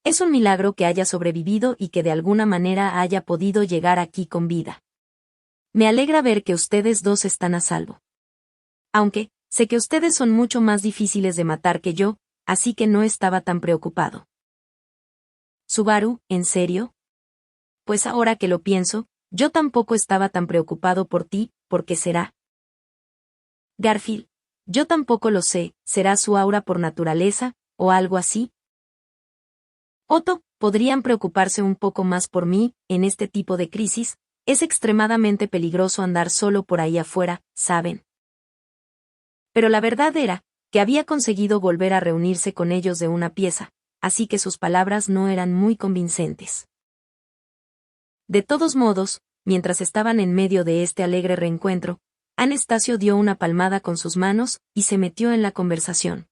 Es un milagro que haya sobrevivido y que de alguna manera haya podido llegar aquí con vida. Me alegra ver que ustedes 2 están a salvo. Aunque, sé que ustedes son mucho más difíciles de matar que yo, así que no estaba tan preocupado. Subaru, ¿en serio? Pues ahora que lo pienso, yo tampoco estaba tan preocupado por ti, ¿por qué será? Garfield, yo tampoco lo sé, ¿será su aura por naturaleza, o algo así? Otto, podrían preocuparse un poco más por mí, en este tipo de crisis, es extremadamente peligroso andar solo por ahí afuera, ¿saben? Pero la verdad era, que había conseguido volver a reunirse con ellos de una pieza, así que sus palabras no eran muy convincentes. De todos modos, mientras estaban en medio de este alegre reencuentro, Anastasio dio una palmada con sus manos y se metió en la conversación.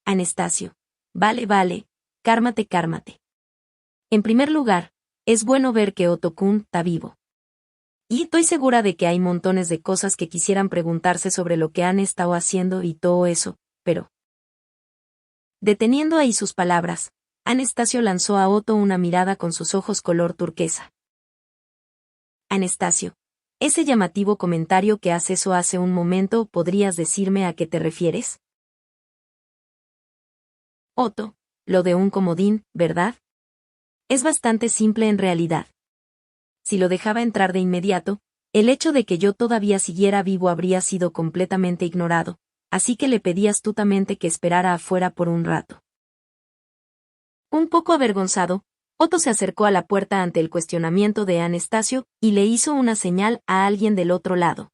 Anastasio, vale, cálmate. En primer lugar, es bueno ver que Otto-kun está vivo. Y estoy segura de que hay montones de cosas que quisieran preguntarse sobre lo que han estado haciendo y todo eso, pero... Deteniendo ahí sus palabras, Anastasio lanzó a Otto una mirada con sus ojos color turquesa. Anastasio, ese llamativo comentario que has hecho hace un momento, ¿podrías decirme a qué te refieres? Otto, lo de un comodín, ¿verdad? Es bastante simple en realidad. Si lo dejaba entrar de inmediato, el hecho de que yo todavía siguiera vivo habría sido completamente ignorado, así que le pedí astutamente que esperara afuera por un rato. Un poco avergonzado, Otto se acercó a la puerta ante el cuestionamiento de Anastasio y le hizo una señal a alguien del otro lado.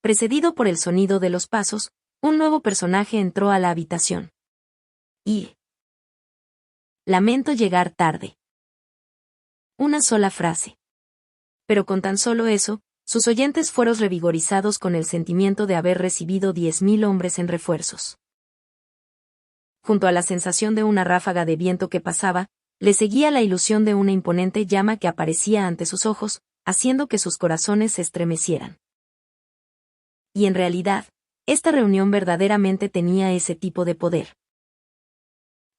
Precedido por el sonido de los pasos, un nuevo personaje entró a la habitación. Y... lamento llegar tarde. Una sola frase. Pero con tan solo eso, sus oyentes fueron revigorizados con el sentimiento de haber recibido 10.000 hombres en refuerzos. Junto a la sensación de una ráfaga de viento que pasaba, le seguía la ilusión de una imponente llama que aparecía ante sus ojos, haciendo que sus corazones se estremecieran. Y en realidad, esta reunión verdaderamente tenía ese tipo de poder.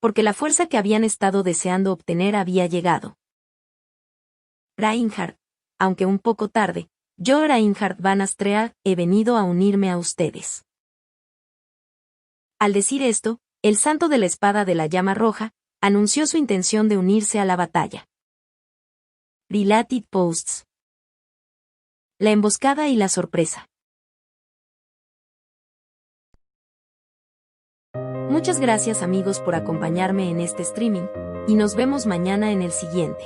Porque la fuerza que habían estado deseando obtener había llegado. Reinhardt, aunque un poco tarde, yo Reinhardt van Astrea, he venido a unirme a ustedes. Al decir esto, el santo de la espada de la llama roja, anunció su intención de unirse a la batalla. Related Posts. La emboscada y la sorpresa. Muchas gracias amigos por acompañarme en este streaming, y nos vemos mañana en el siguiente.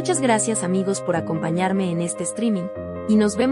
Muchas gracias amigos por acompañarme en este streaming, y nos vemos